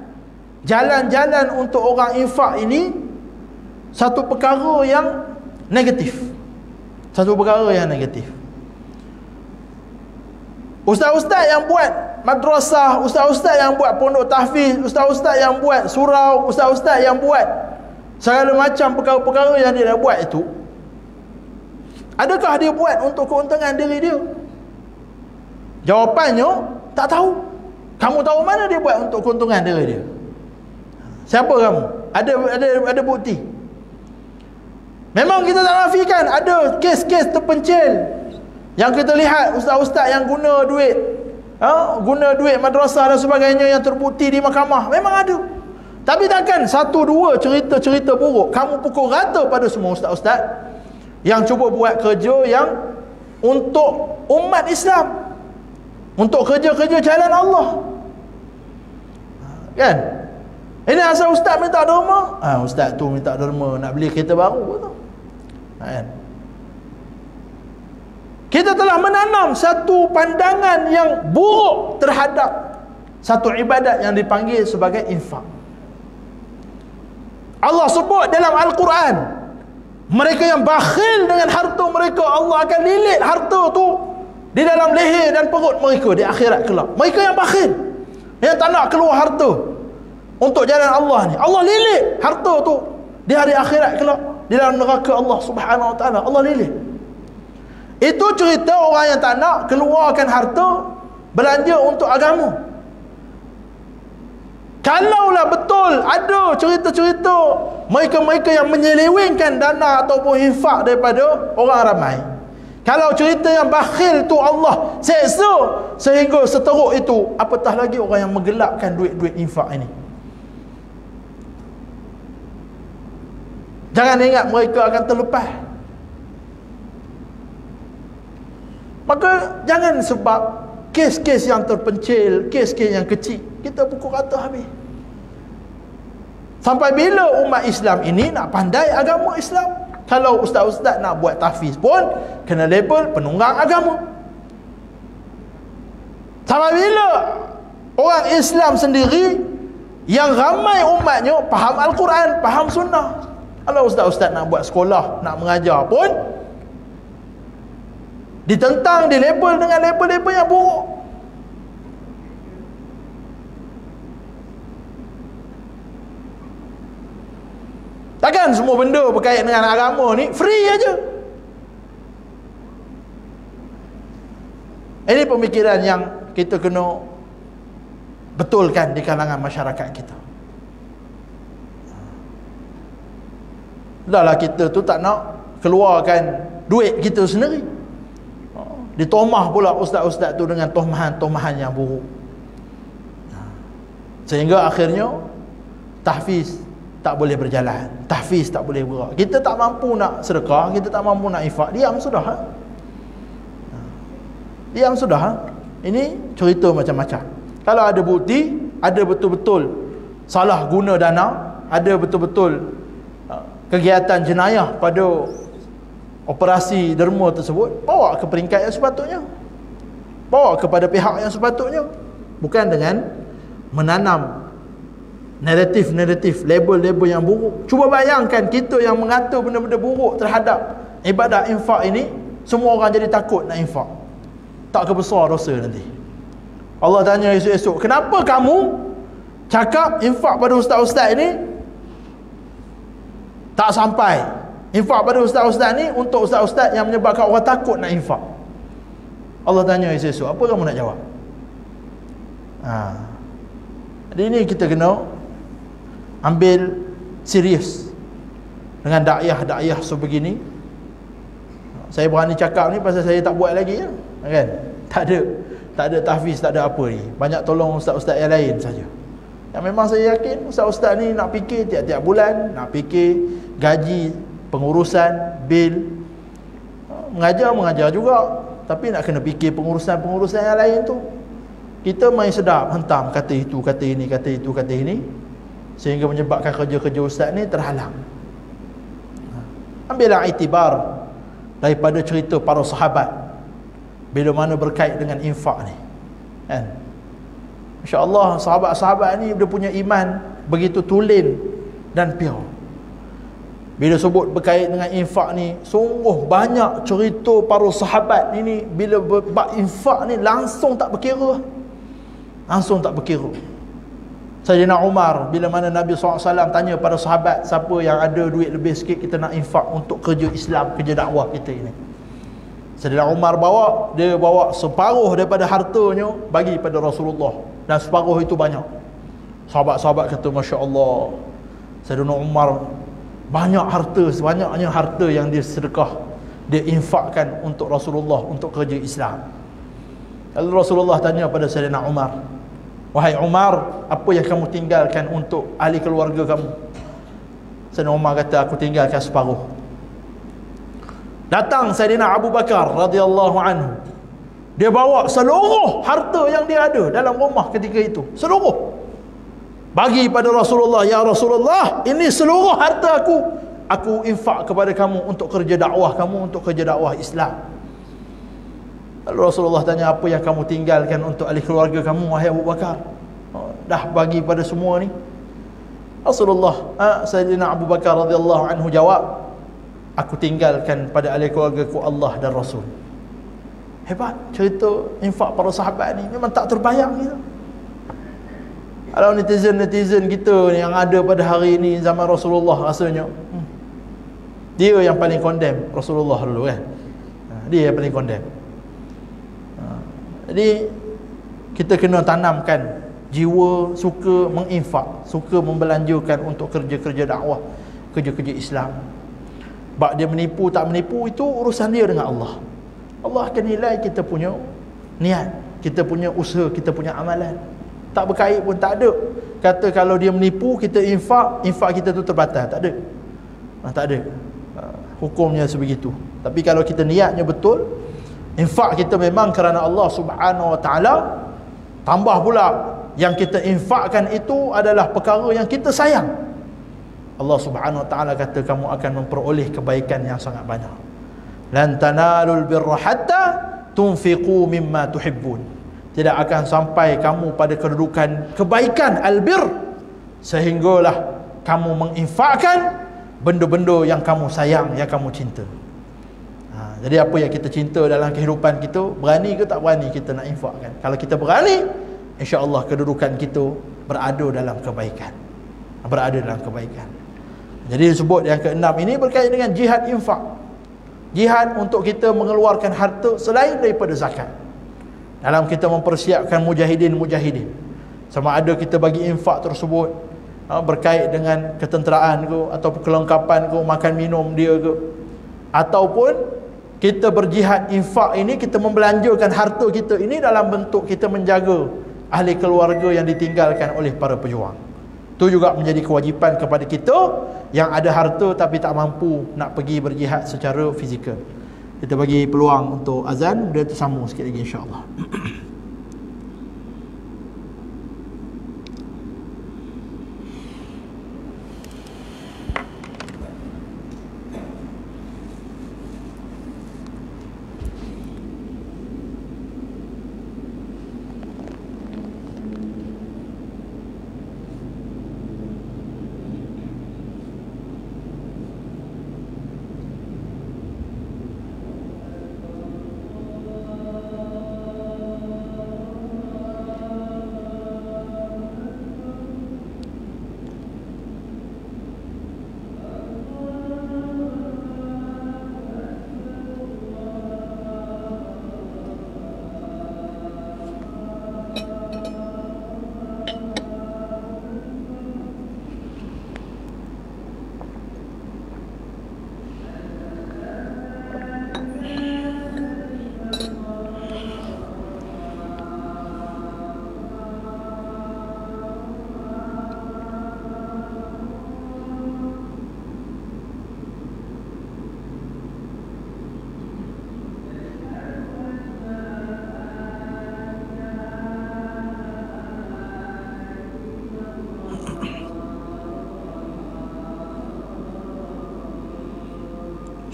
jalan-jalan untuk orang infak ini satu perkara yang negatif. Satu perkara yang negatif. Ustaz-ustaz yang buat madrasah, ustaz-ustaz yang buat pondok tahfiz, ustaz-ustaz yang buat surau, ustaz-ustaz yang buat segala macam perkara-perkara yang dia dah buat itu, adakah dia buat untuk keuntungan diri dia? Jawapannya, tak tahu. Kamu tahu mana dia buat untuk keuntungan diri dia? Siapa kamu? Ada bukti? Memang kita tak nafikan ada kes-kes terpencil yang kita lihat ustaz-ustaz yang guna duit madrasah dan sebagainya yang terbukti di mahkamah. Memang ada. Tapi takkan satu dua cerita-cerita buruk kamu pukul rata pada semua ustaz-ustaz yang cuba buat kerja yang untuk umat Islam, untuk kerja-kerja jalan Allah. Kan? Ini asal ustaz minta derma, ustaz tu minta derma nak beli kereta baru tu. Kan? Kita telah menanam satu pandangan yang buruk terhadap satu ibadat yang dipanggil sebagai infak. Allah sebut dalam Al-Quran, mereka yang bakhil dengan harta mereka, Allah akan lilit harta tu di dalam leher dan perut mereka di akhirat kelak. Mereka yang bakhil, yang tak nak keluar harta untuk jalan Allah ni, Allah lilit harta tu di hari akhirat kelak, di dalam neraka Allah Subhanahu Wa Taala. Allah lilit. Itu cerita orang yang tak nak keluarkan harta belanja untuk agama. Kalaulah betul ada cerita-cerita mereka-mereka yang menyelewengkan dana ataupun infak daripada orang ramai, kalau cerita yang bakhil tu Allah seksa sehingga seteruk itu, apatah lagi orang yang menggelapkan duit-duit infak ini. Jangan ingat mereka akan terlepas. Maka jangan sebab kes-kes yang terpencil, kes-kes yang kecil, kita pukul rata habis. Sampai bila umat Islam ini nak pandai agama Islam? Kalau ustaz-ustaz nak buat tahfiz pun kena label penunggang agama. Sampai bila orang Islam sendiri yang ramai umatnya faham Al-Quran, faham sunnah? Kalau ustaz-ustaz nak buat sekolah, nak mengajar pun ditentang, dilabel dengan label-label yang buruk. Takkan semua benda berkait dengan agama ni free aja. Ini pemikiran yang kita kena betulkan di kalangan masyarakat kita. Dahlah kita tu tak nak keluarkan duit kita sendiri, ditomah pula ustaz-ustaz tu dengan tomahan-tomahan yang buruk, sehingga akhirnya tahfiz tak boleh berjalan, tahfiz tak boleh bergerak. Kita tak mampu nak sedekah, kita tak mampu nak infak, diam sudah. Diam sudah. Ini cerita macam-macam. Kalau ada bukti, ada betul-betul salah guna dana, ada betul-betul kegiatan jenayah pada operasi derma tersebut, bawa ke peringkat yang sepatutnya, bawa kepada pihak yang sepatutnya, bukan dengan menanam naratif-naratif, label-label yang buruk. Cuba bayangkan kita yang mengata benda-benda buruk terhadap ibadat infak ini, semua orang jadi takut nak infak. Tak kebesar dosa nanti. Allah tanya esok-esok, kenapa kamu cakap infak pada ustaz-ustaz ini tak sampai? Infak pada ustaz-ustaz ni untuk ustaz-ustaz yang menyebabkan orang takut nak infak. Allah tanya esok, apa kamu nak jawab? Jadi ini kita kena ambil serius dengan dakwah sebegini. Saya berani cakap ni pasal saya tak buat lagi, kan? Tak ada tahfiz, tak ada apa ni. Banyak tolong ustaz-ustaz yang lain saja. Yang memang saya yakin ustaz-ustaz ni nak fikir tiap-tiap bulan, nak fikir gaji pengurusan bil. Mengajar juga, tapi nak kena fikir pengurusan yang lain tu. Kita main sedap hentam kata itu, kata ini, kata itu, kata ini, sehingga menyebabkan kerja-kerja ustaz ni terhalang. Ambillah iktibar daripada cerita para sahabat bila mana berkait dengan infak ni, kan? Masya-Allah, sahabat-sahabat ni dia punya iman begitu tulen dan pure. Bila sebut berkait dengan infak ni, sungguh banyak cerita para sahabat ini bila bab infak ni langsung tak berkira. Sayyidina Umar, bila mana Nabi SAW tanya pada sahabat, siapa yang ada duit lebih sikit, kita nak infak untuk kerja Islam, kerja dakwah kita ini. Sayyidina Umar dia bawa separuh daripada hartanya bagi pada Rasulullah, dan separuh itu banyak. Sahabat-sahabat kata, Masya Allah, Sayyidina Umar banyak harta, sebanyaknya harta yang dia sedekah, dia infakkan untuk Rasulullah, untuk kerja Islam. Lalu Rasulullah tanya pada Sayyidina Umar, wahai Umar, apa yang kamu tinggalkan untuk ahli keluarga kamu? Sayyidina Umar kata, aku tinggalkan separuh. Datang Sayyidina Abu Bakar radhiyallahu anhu, dia bawa seluruh harta yang dia ada dalam rumah ketika itu, seluruh, bagi pada Rasulullah. Ya Rasulullah, ini seluruh harta aku infak kepada kamu untuk kerja dakwah kamu, untuk kerja dakwah Islam. Lalu Rasulullah tanya, apa yang kamu tinggalkan untuk ahli keluarga kamu, wahai Abu Bakar? Dah bagi pada semua ni. Sayyidina Abu Bakar radhiyallahu anhu jawab, aku tinggalkan pada ahli keluargaku Allah dan Rasul. Hebat cerita infak para sahabat ni, memang tak terbayang gitu. Kalau netizen kita ni yang ada pada hari ini zaman Rasulullah, rasanya dia yang paling condemn Rasulullah dulu, kan? Dia yang paling condemn. Jadi kita kena tanamkan jiwa suka menginfak, suka membelanjakan untuk kerja-kerja dakwah, kerja-kerja Islam. Bak dia menipu tak menipu, itu urusan dia dengan Allah. Allah akan nilai kita punya niat, kita punya usaha, kita punya amalan. Tak berkait pun tak ada kata kalau dia menipu kita infak kita tu terbatal, tak ada. Tak ada. Hukumnya sebegitu. Tapi kalau kita niatnya betul, infak kita memang kerana Allah Subhanahu Wa Taala, tambah pula yang kita infakkan itu adalah perkara yang kita sayang, Allah Subhanahu Wa Taala kata kamu akan memperoleh kebaikan yang sangat banyak. Lan tanalul birra hatta tunfiqu mimma tuhibbun. Tidak akan sampai kamu pada kedudukan kebaikan albir sehinggalah kamu menginfakkan benda-benda yang kamu sayang, yang kamu cinta. Jadi apa yang kita cinta dalam kehidupan kita, berani ke tak berani kita nak infakkan? Kalau kita berani, insya-Allah kedudukan kita berada dalam kebaikan. Berada dalam kebaikan. Jadi disebut yang keenam ini berkait dengan jihad infak. Jihad untuk kita mengeluarkan harta selain daripada zakat. Dalam kita mempersiapkan mujahidin, sama ada kita bagi infak tersebut berkait dengan ketenteraan ke, atau kelengkapan ke, makan minum dia ke, ataupun kita berjihad infak ini, kita membelanjakan harta kita ini dalam bentuk kita menjaga ahli keluarga yang ditinggalkan oleh para pejuang. Itu juga menjadi kewajipan kepada kita yang ada harta tapi tak mampu nak pergi berjihad secara fizikal. Kita bagi peluang untuk azan, dia tersambung sikit lagi insya-Allah.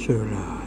Bismillah.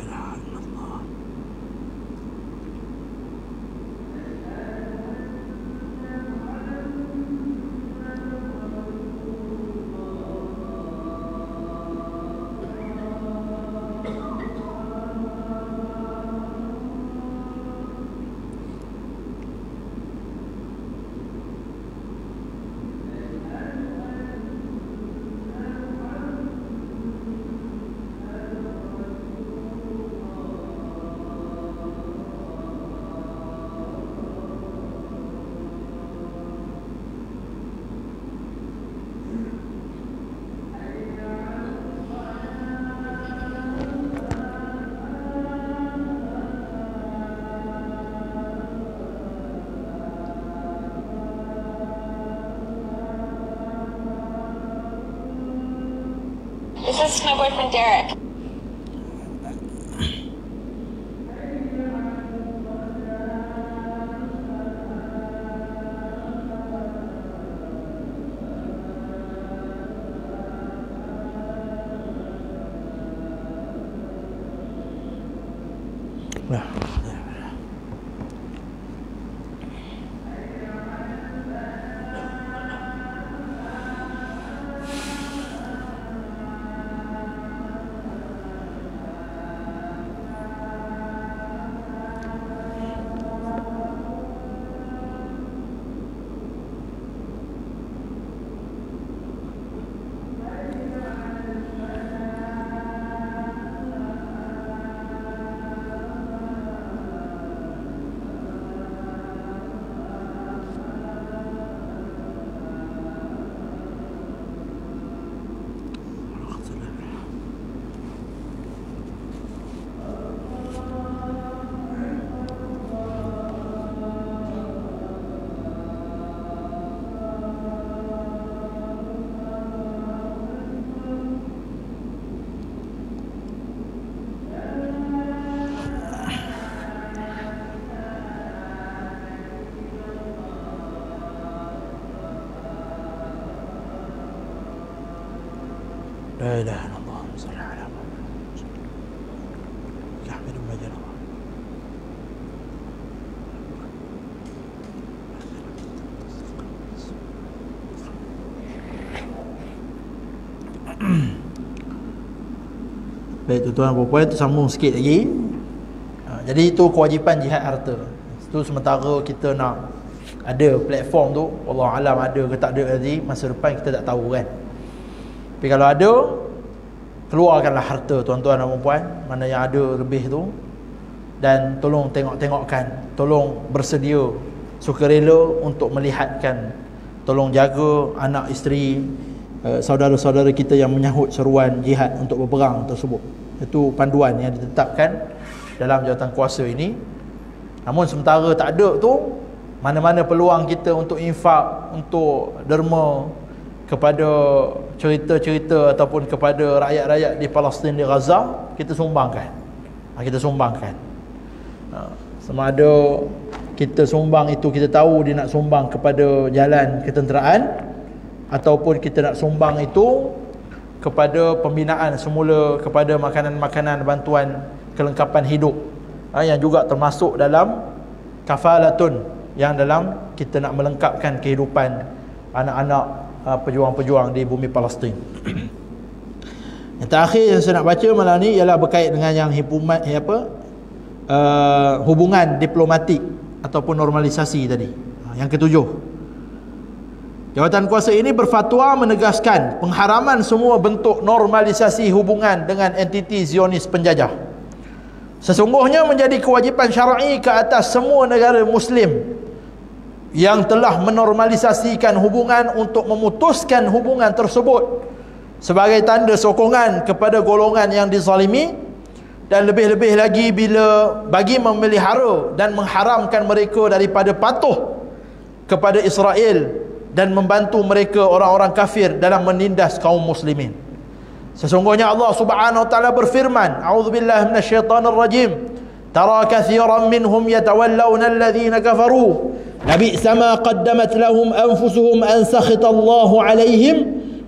This is my boyfriend Derek. لا إله إلا الله صل على محمد يحمد مجد الله. Baik tuan-tuan dan puan, sambung sikit lagi. Jadi itu kewajipan jihad harta. Itu sementara kita nak ada platform tu, Allah alam ada ke tak ada tadi, masa depan kita tak tahu kan. Tapi kalau ada, keluarkanlah harta tuan-tuan dan puan, mana yang ada lebih tu, dan tolong tengok-tengokkan, tolong bersedia sukarela untuk melihatkan, tolong jaga anak isteri, saudara-saudara kita yang menyahut seruan jihad untuk berperang tersebut. Itu panduan yang ditetapkan dalam jawatan kuasa ini. Namun sementara tak ada tu, mana-mana peluang kita untuk infak, untuk derma kepada cerita-cerita ataupun kepada rakyat-rakyat di Palestin, di Gaza, kita sumbangkan. Kita sumbangkan. Sama ada kita sumbang itu, kita tahu dia nak sumbang kepada jalan ketenteraan, ataupun kita nak sumbang itu kepada pembinaan semula, kepada makanan-makanan, bantuan kelengkapan hidup, yang juga termasuk dalam kafalatun, yang dalam kita nak melengkapkan kehidupan anak-anak pejuang-pejuang di bumi Palestin. Yang terakhir yang saya nak baca malam ni ialah berkait dengan yang hubungan diplomatik ataupun normalisasi tadi. Yang ketujuh, jawatan kuasa ini berfatwa menegaskan pengharaman semua bentuk normalisasi hubungan dengan entiti Zionis penjajah. Sesungguhnya menjadi kewajipan syar'i ke atas semua negara Muslim yang telah menormalisasikan hubungan untuk memutuskan hubungan tersebut sebagai tanda sokongan kepada golongan yang dizalimi, dan lebih-lebih lagi bila bagi memelihara dan mengharamkan mereka daripada patuh kepada Israel dan membantu mereka orang-orang kafir dalam menindas kaum muslimin. Sesungguhnya Allah Subhanahu wa taala berfirman, a'udzubillahi minasyaitonir rajim, tara katsiran minhum yatawallawna alladhina kafaru labi'sa ma qaddamat lahum anfusuhum an sakhita Allahu 'alaihim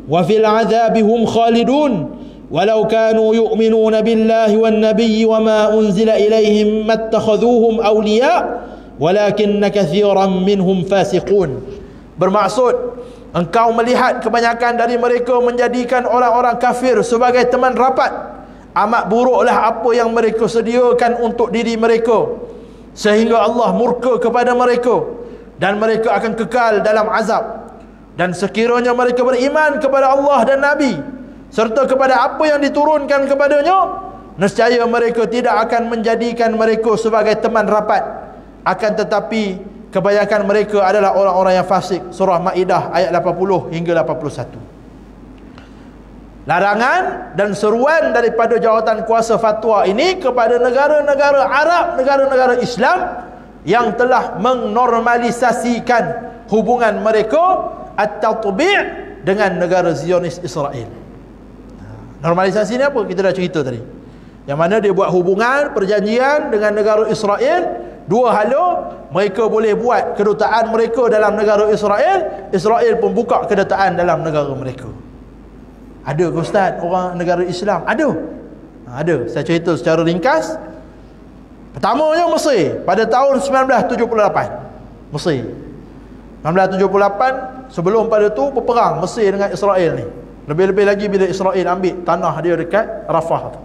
wa fil 'adzabi hum khalidun walau kanu yu'minuna billahi wan nabiyyi wama unzila ilaihim mattakhadhuhum awliya walakinna katsiran minhum fasiqun. Bermaksud engkau melihat kebanyakan dari mereka menjadikan orang-orang kafir sebagai teman rapat. Amat buruklah apa yang mereka sediakan untuk diri mereka, sehingga Allah murka kepada mereka dan mereka akan kekal dalam azab. Dan sekiranya mereka beriman kepada Allah dan Nabi serta kepada apa yang diturunkan kepadanya, nescaya mereka tidak akan menjadikan mereka sebagai teman rapat. Akan tetapi kebanyakan mereka adalah orang-orang yang fasik. Surah Maidah ayat 80 hingga 81. Larangan dan seruan daripada jawatan kuasa fatwa ini kepada negara-negara Arab, negara-negara Islam yang telah menormalisasikan hubungan mereka at-tatbi' dengan negara Zionis Israel. Normalisasi ni apa? Kita dah cerita tadi. Yang mana dia buat hubungan, perjanjian dengan negara Israel. Dua hala, mereka boleh buat kedutaan mereka dalam negara Israel, Israel pun buka kedutaan dalam negara mereka. Ada ke Ustaz orang negara Islam? Ada. Ada. Saya cerita secara ringkas. Pertamanya Mesir pada tahun 1978. Mesir 1978, sebelum pada tu berperang Mesir dengan Israel ni. Lebih-lebih lagi bila Israel ambil tanah dia dekat Rafah tu.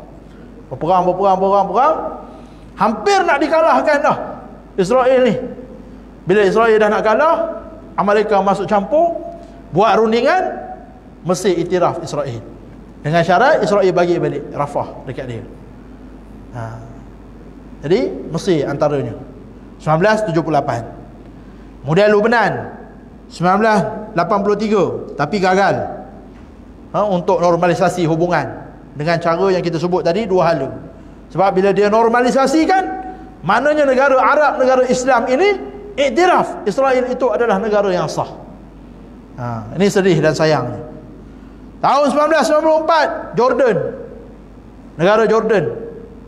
Berperang. Hampir nak dikalahkan dah Israel ni. Bila Israel dah nak kalah, Amerika masuk campur, buat rundingan, Mesir iktiraf Israel. Dengan syarat Israel bagi balik Rafah dekat dia. Jadi Mesir antaranya 1978. Kemudian Lebanon 1983, tapi gagal untuk normalisasi hubungan dengan cara yang kita sebut tadi, dua hala. Sebab bila dia normalisasikan, maknanya negara Arab, negara Islam ini iktiraf Israel itu adalah negara yang sah. Ini sedih dan sayangnya. Tahun 1994 Jordan, negara Jordan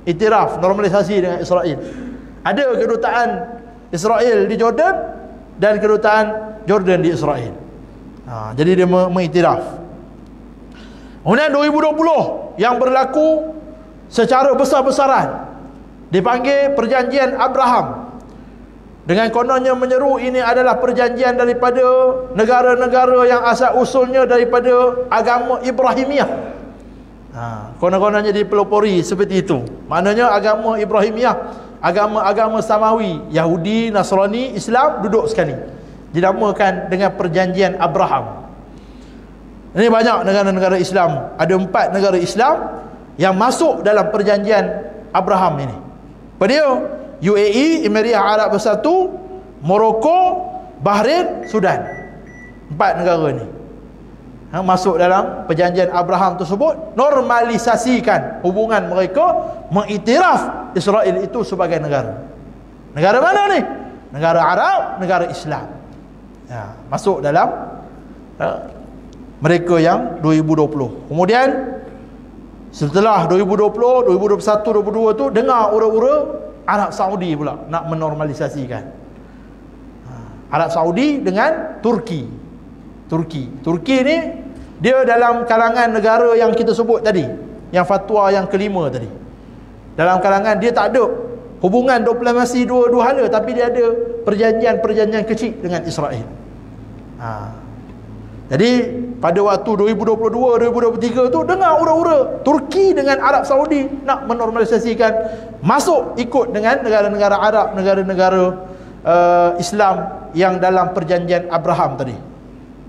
iktiraf, normalisasi dengan Israel. Ada kedutaan Israel di Jordan dan kedutaan Jordan di Israel. Jadi dia mengiktiraf. Kemudian 2020 yang berlaku secara besar-besaran dipanggil perjanjian Abraham. Dengan kononnya menyeru ini adalah perjanjian daripada negara-negara yang asal usulnya daripada agama Ibrahimiyah. Konon-kononnya dipelopori seperti itu. Maknanya agama Ibrahimiyah, agama-agama Samawi, Yahudi, Nasrani, Islam duduk sekali. Dinamakan dengan perjanjian Abraham. Ini banyak negara-negara Islam. Ada 4 negara Islam yang masuk dalam perjanjian Abraham ini. Dia UAE, Emirat Arab Bersatu, Morocco, Bahrain, Sudan. 4 negara ni masuk dalam perjanjian Abraham tersebut, normalisasikan hubungan mereka, mengiktiraf Israel itu sebagai negara. Negara mana ni? Negara Arab, negara Islam. Masuk dalam mereka yang 2020. Kemudian setelah 2020, 2021, 2022 tu dengar ura-ura Arab Saudi pula nak menormalisasikan. Arab Saudi dengan Turki ni dia dalam kalangan negara yang kita sebut tadi, yang fatwa yang kelima tadi. Dalam kalangan dia tak ada hubungan diplomasi dua hala, tapi dia ada perjanjian-perjanjian kecil dengan Israel. Jadi pada waktu 2022-2023 tu dengar ura-ura Turki dengan Arab Saudi nak menormalisasikan, masuk ikut dengan negara-negara Arab, negara-negara Islam yang dalam perjanjian Abraham tadi,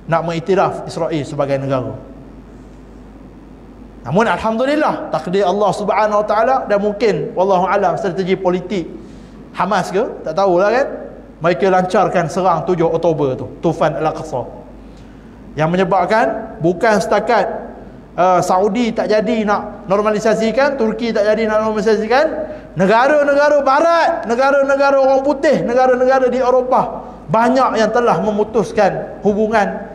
nak mengiktiraf Israel sebagai negara. Namun alhamdulillah, takdir Allah Subhanahu Wa Taala, dan mungkin wallahu alam strategi politik Hamas ke, tak tahulah kan, mereka lancarkan serang 7 Oktober tu, Tufan Al-Aqsa, yang menyebabkan bukan setakat Saudi tak jadi nak normalisasikan, Turki tak jadi nak normalisasikan, negara-negara barat, negara-negara orang putih, negara-negara di Eropah banyak yang telah memutuskan hubungan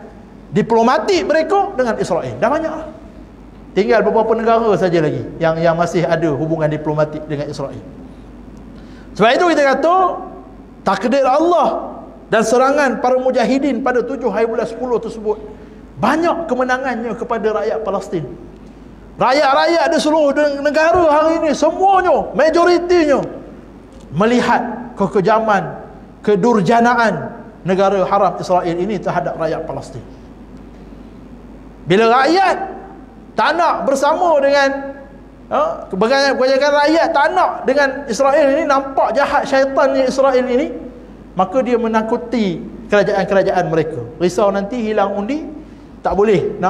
diplomatik mereka dengan Israel. Dah banyak lah. Tinggal beberapa negara saja lagi yang masih ada hubungan diplomatik dengan Israel. Sebab itu kita kata takdir Allah dan serangan para mujahidin pada 7 hari bulan 10 tersebut banyak kemenangannya kepada rakyat Palestin. Rakyat-rakyat di seluruh negara hari ini semuanya, majoritinya melihat kekejaman, kedurjanaan negara haram Israel ini terhadap rakyat Palestin. Bila rakyat tak nak bersama dengan kebanyakan rakyat tak nak dengan Israel ini, nampak jahat syaitannya Israel ini, maka dia menakuti kerajaan-kerajaan mereka. Risau nanti hilang undi, tak boleh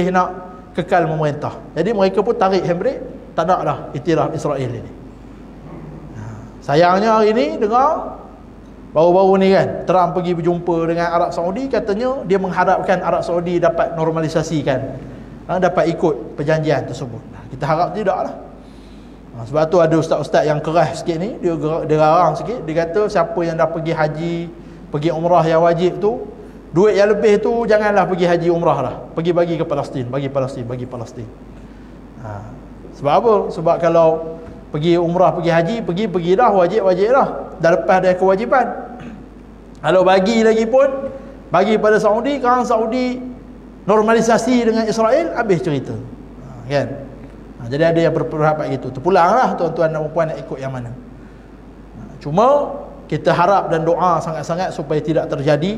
nak kekal memerintah. Jadi mereka pun tarik handbrake, tak nak dah iktiraf Israel ini. Sayangnya hari ini dengar baru-baru ni kan, Trump pergi berjumpa dengan Arab Saudi, katanya dia mengharapkan Arab Saudi dapat normalisasikan, dapat ikut perjanjian tersebut. Kita harap tidak lah. Sebab tu ada ustaz-ustaz yang keras sikit ni, dia garang sikit. Dia kata siapa yang dah pergi haji, pergi umrah yang wajib tu, duit yang lebih tu janganlah pergi haji umrah lah, pergi bagi ke Palestin, bagi Palestin. Sebab apa? Sebab kalau pergi umrah, pergi haji, pergi dah, wajib dah, dah lepas dari kewajipan. Kalau bagi lagi pun, bagi pada Saudi, kalau Saudi normalisasi dengan Israel, habis cerita. Kan? Jadi ada yang berpendapat gitu. Terpulanglah tuan-tuan dan puan nak ikut yang mana. Cuma kita harap dan doa sangat-sangat supaya tidak terjadi.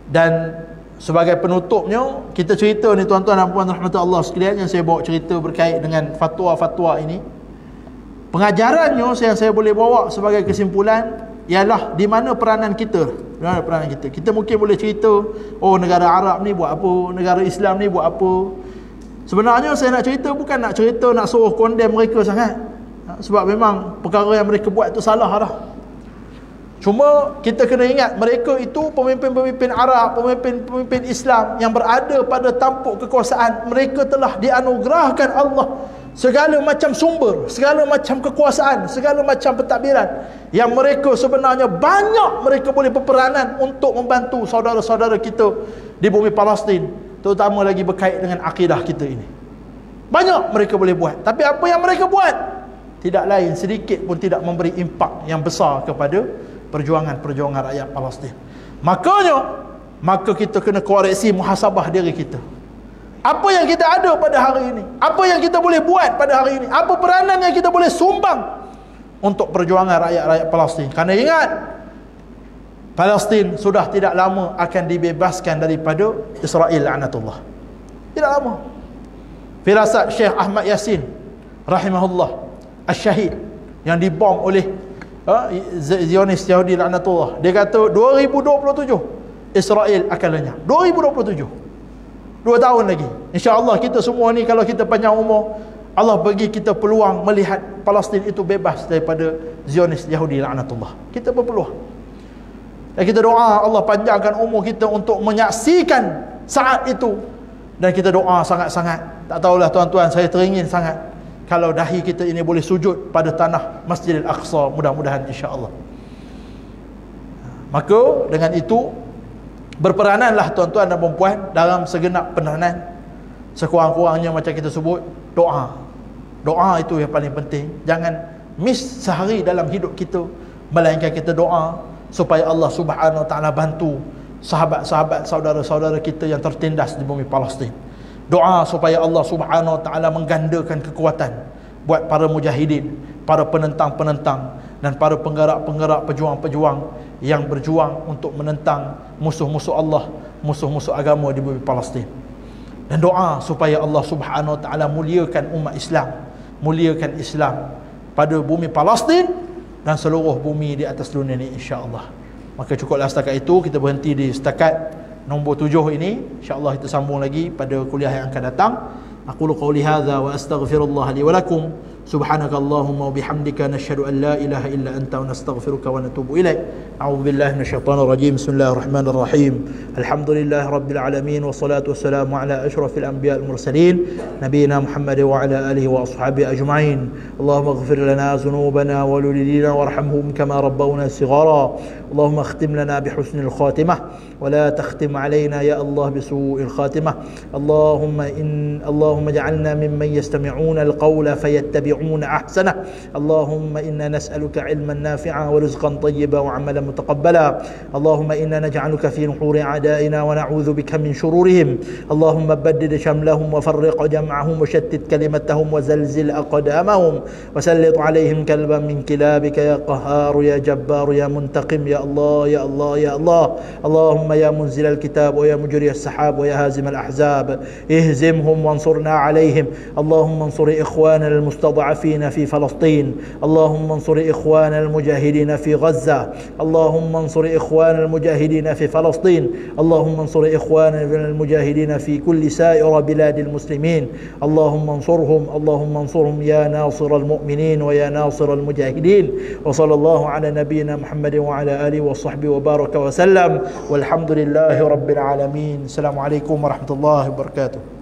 Dan sebagai penutupnya, kita cerita ni tuan-tuan dan puan rahmatullah sekalian, yang saya bawa cerita berkait dengan fatwa-fatwa ini. Pengajarannya yang saya boleh bawa sebagai kesimpulan ialah di mana peranan kita. Di mana peranan kita? Kita mungkin boleh cerita, oh negara Arab ni buat apa, negara Islam ni buat apa. Sebenarnya saya nak cerita bukan nak cerita nak suruh condemn mereka sangat. Sebab memang perkara yang mereka buat itu salah dah. Cuma kita kena ingat, mereka itu pemimpin-pemimpin Arab, pemimpin-pemimpin Islam yang berada pada tampuk kekuasaan. Mereka telah dianugerahkan Allah segala macam sumber, segala macam kekuasaan, segala macam pentadbiran, yang mereka sebenarnya banyak mereka boleh berperanan untuk membantu saudara-saudara kita di bumi Palestin, terutama lagi berkait dengan akidah kita ini. Banyak mereka boleh buat, tapi apa yang mereka buat tidak lain sedikit pun tidak memberi impak yang besar kepada perjuangan rakyat Palestin. Maka kita kena koreksi muhasabah diri kita. Apa yang kita ada pada hari ini? Apa yang kita boleh buat pada hari ini? Apa peranan yang kita boleh sumbang untuk perjuangan rakyat-rakyat Palestin? Kerana ingat, Palestin sudah tidak lama akan dibebaskan daripada Israel la'natullah. Tidak lama. Firasat Syekh Ahmad Yasin rahimahullah, Asy-Syahid, yang dibom oleh Zionis Yahudi la'natullah. Dia kata 2027 Israel akan lenyap. 2027, 2 tahun lagi. InsyaAllah kita semua ni, kalau kita panjang umur, Allah bagi kita peluang melihat Palestin itu bebas daripada Zionis Yahudi la'natullah. Kita berpeluang. Dan kita doa Allah panjangkan umur kita untuk menyaksikan saat itu. Dan kita doa sangat-sangat. Tak tahulah tuan-tuan, saya teringin sangat kalau dahi kita ini boleh sujud pada tanah Masjidil Aqsa, mudah-mudahan insya-Allah. Maka dengan itu berperananlah tuan-tuan dan puan dalam segenap peranan. Sekurang-kurangnya macam kita sebut, doa. Doa itu yang paling penting. Jangan miss sehari dalam hidup kita, melainkan kita doa supaya Allah Subhanahu Wa Taala bantu sahabat-sahabat, saudara-saudara kita yang tertindas di bumi Palestin. Doa supaya Allah Subhanahu Wa Taala menggandakan kekuatan buat para mujahidin, para penentang-penentang, dan para penggerak-penggerak, pejuang-pejuang yang berjuang untuk menentang musuh-musuh Allah, musuh-musuh agama di bumi Palestin. Dan doa supaya Allah Subhanahu Wa Taala muliakan umat Islam, muliakan Islam pada bumi Palestin dan seluruh bumi di atas dunia ini insya-Allah. Maka cukuplah setakat itu, kita berhenti di setakat nombor 7 ini. InsyaAllah kita sambung lagi pada kuliah yang akan datang. Aqulu qawli hadza wa astaghfirullah li wa lakum. Subhanakallahumma wa bihamdika nashhadu an la ilaha illa anta wa nastaghfiruka wa natubu ilaik. A'udzu billahi minasyaitonir rajim. Bismillahirrahmanirrahim. Alhamdulillahi rabbil alamin wassalatu wassalamu ala asyrafil anbiya'il mursalin nabiyina Muhammad wa ala alihi wa ashabihi ajma'in. Allahumma ighfir lana dhunubana wa lilidina warhamhum kama rabbawna shighara. Allahumma akhtim lana bihusnil khatimah wa la takhtim alaina ya Allah bisu'il khatimah. Allahumma ij'alna mimman yastami'una al-qawla fayattabi'una فيتبعون أحسنه. اللهم إنا نسألك علما نافعا ورزقا طيبا وعملا متقبلا. اللهم إنا نجعلك في نحور أعدائنا ونعوذ بك من شرورهم. اللهم بدد شملهم وفرق جمعهم وشتت كلمتهم وزلزل أقدامهم وسلط عليهم كلبا من كلابك يا قهار يا جبار يا منتقم يا الله يا الله يا الله. اللهم يا منزل الكتاب ويا مجري السحاب ويا هازم الأحزاب اهزمهم وانصرنا عليهم. اللهم انصر إخواننا المستضعفين في فلسطين. اللهم انصر إخواننا المجاهدين في غزة. اللهم انصر إخواننا المجاهدين في فلسطين. اللهم انصر إخواننا المجاهدين في كل سائر بلاد المسلمين. اللهم انصرهم اللهم انصرهم يا ناصر المؤمنين ويا ناصر المجاهدين. وصلى الله على نبينا محمد وعلى آله وصحبه وبارك وسلم والحمد لله رب العالمين. السلام عليكم ورحمة الله وبركاته.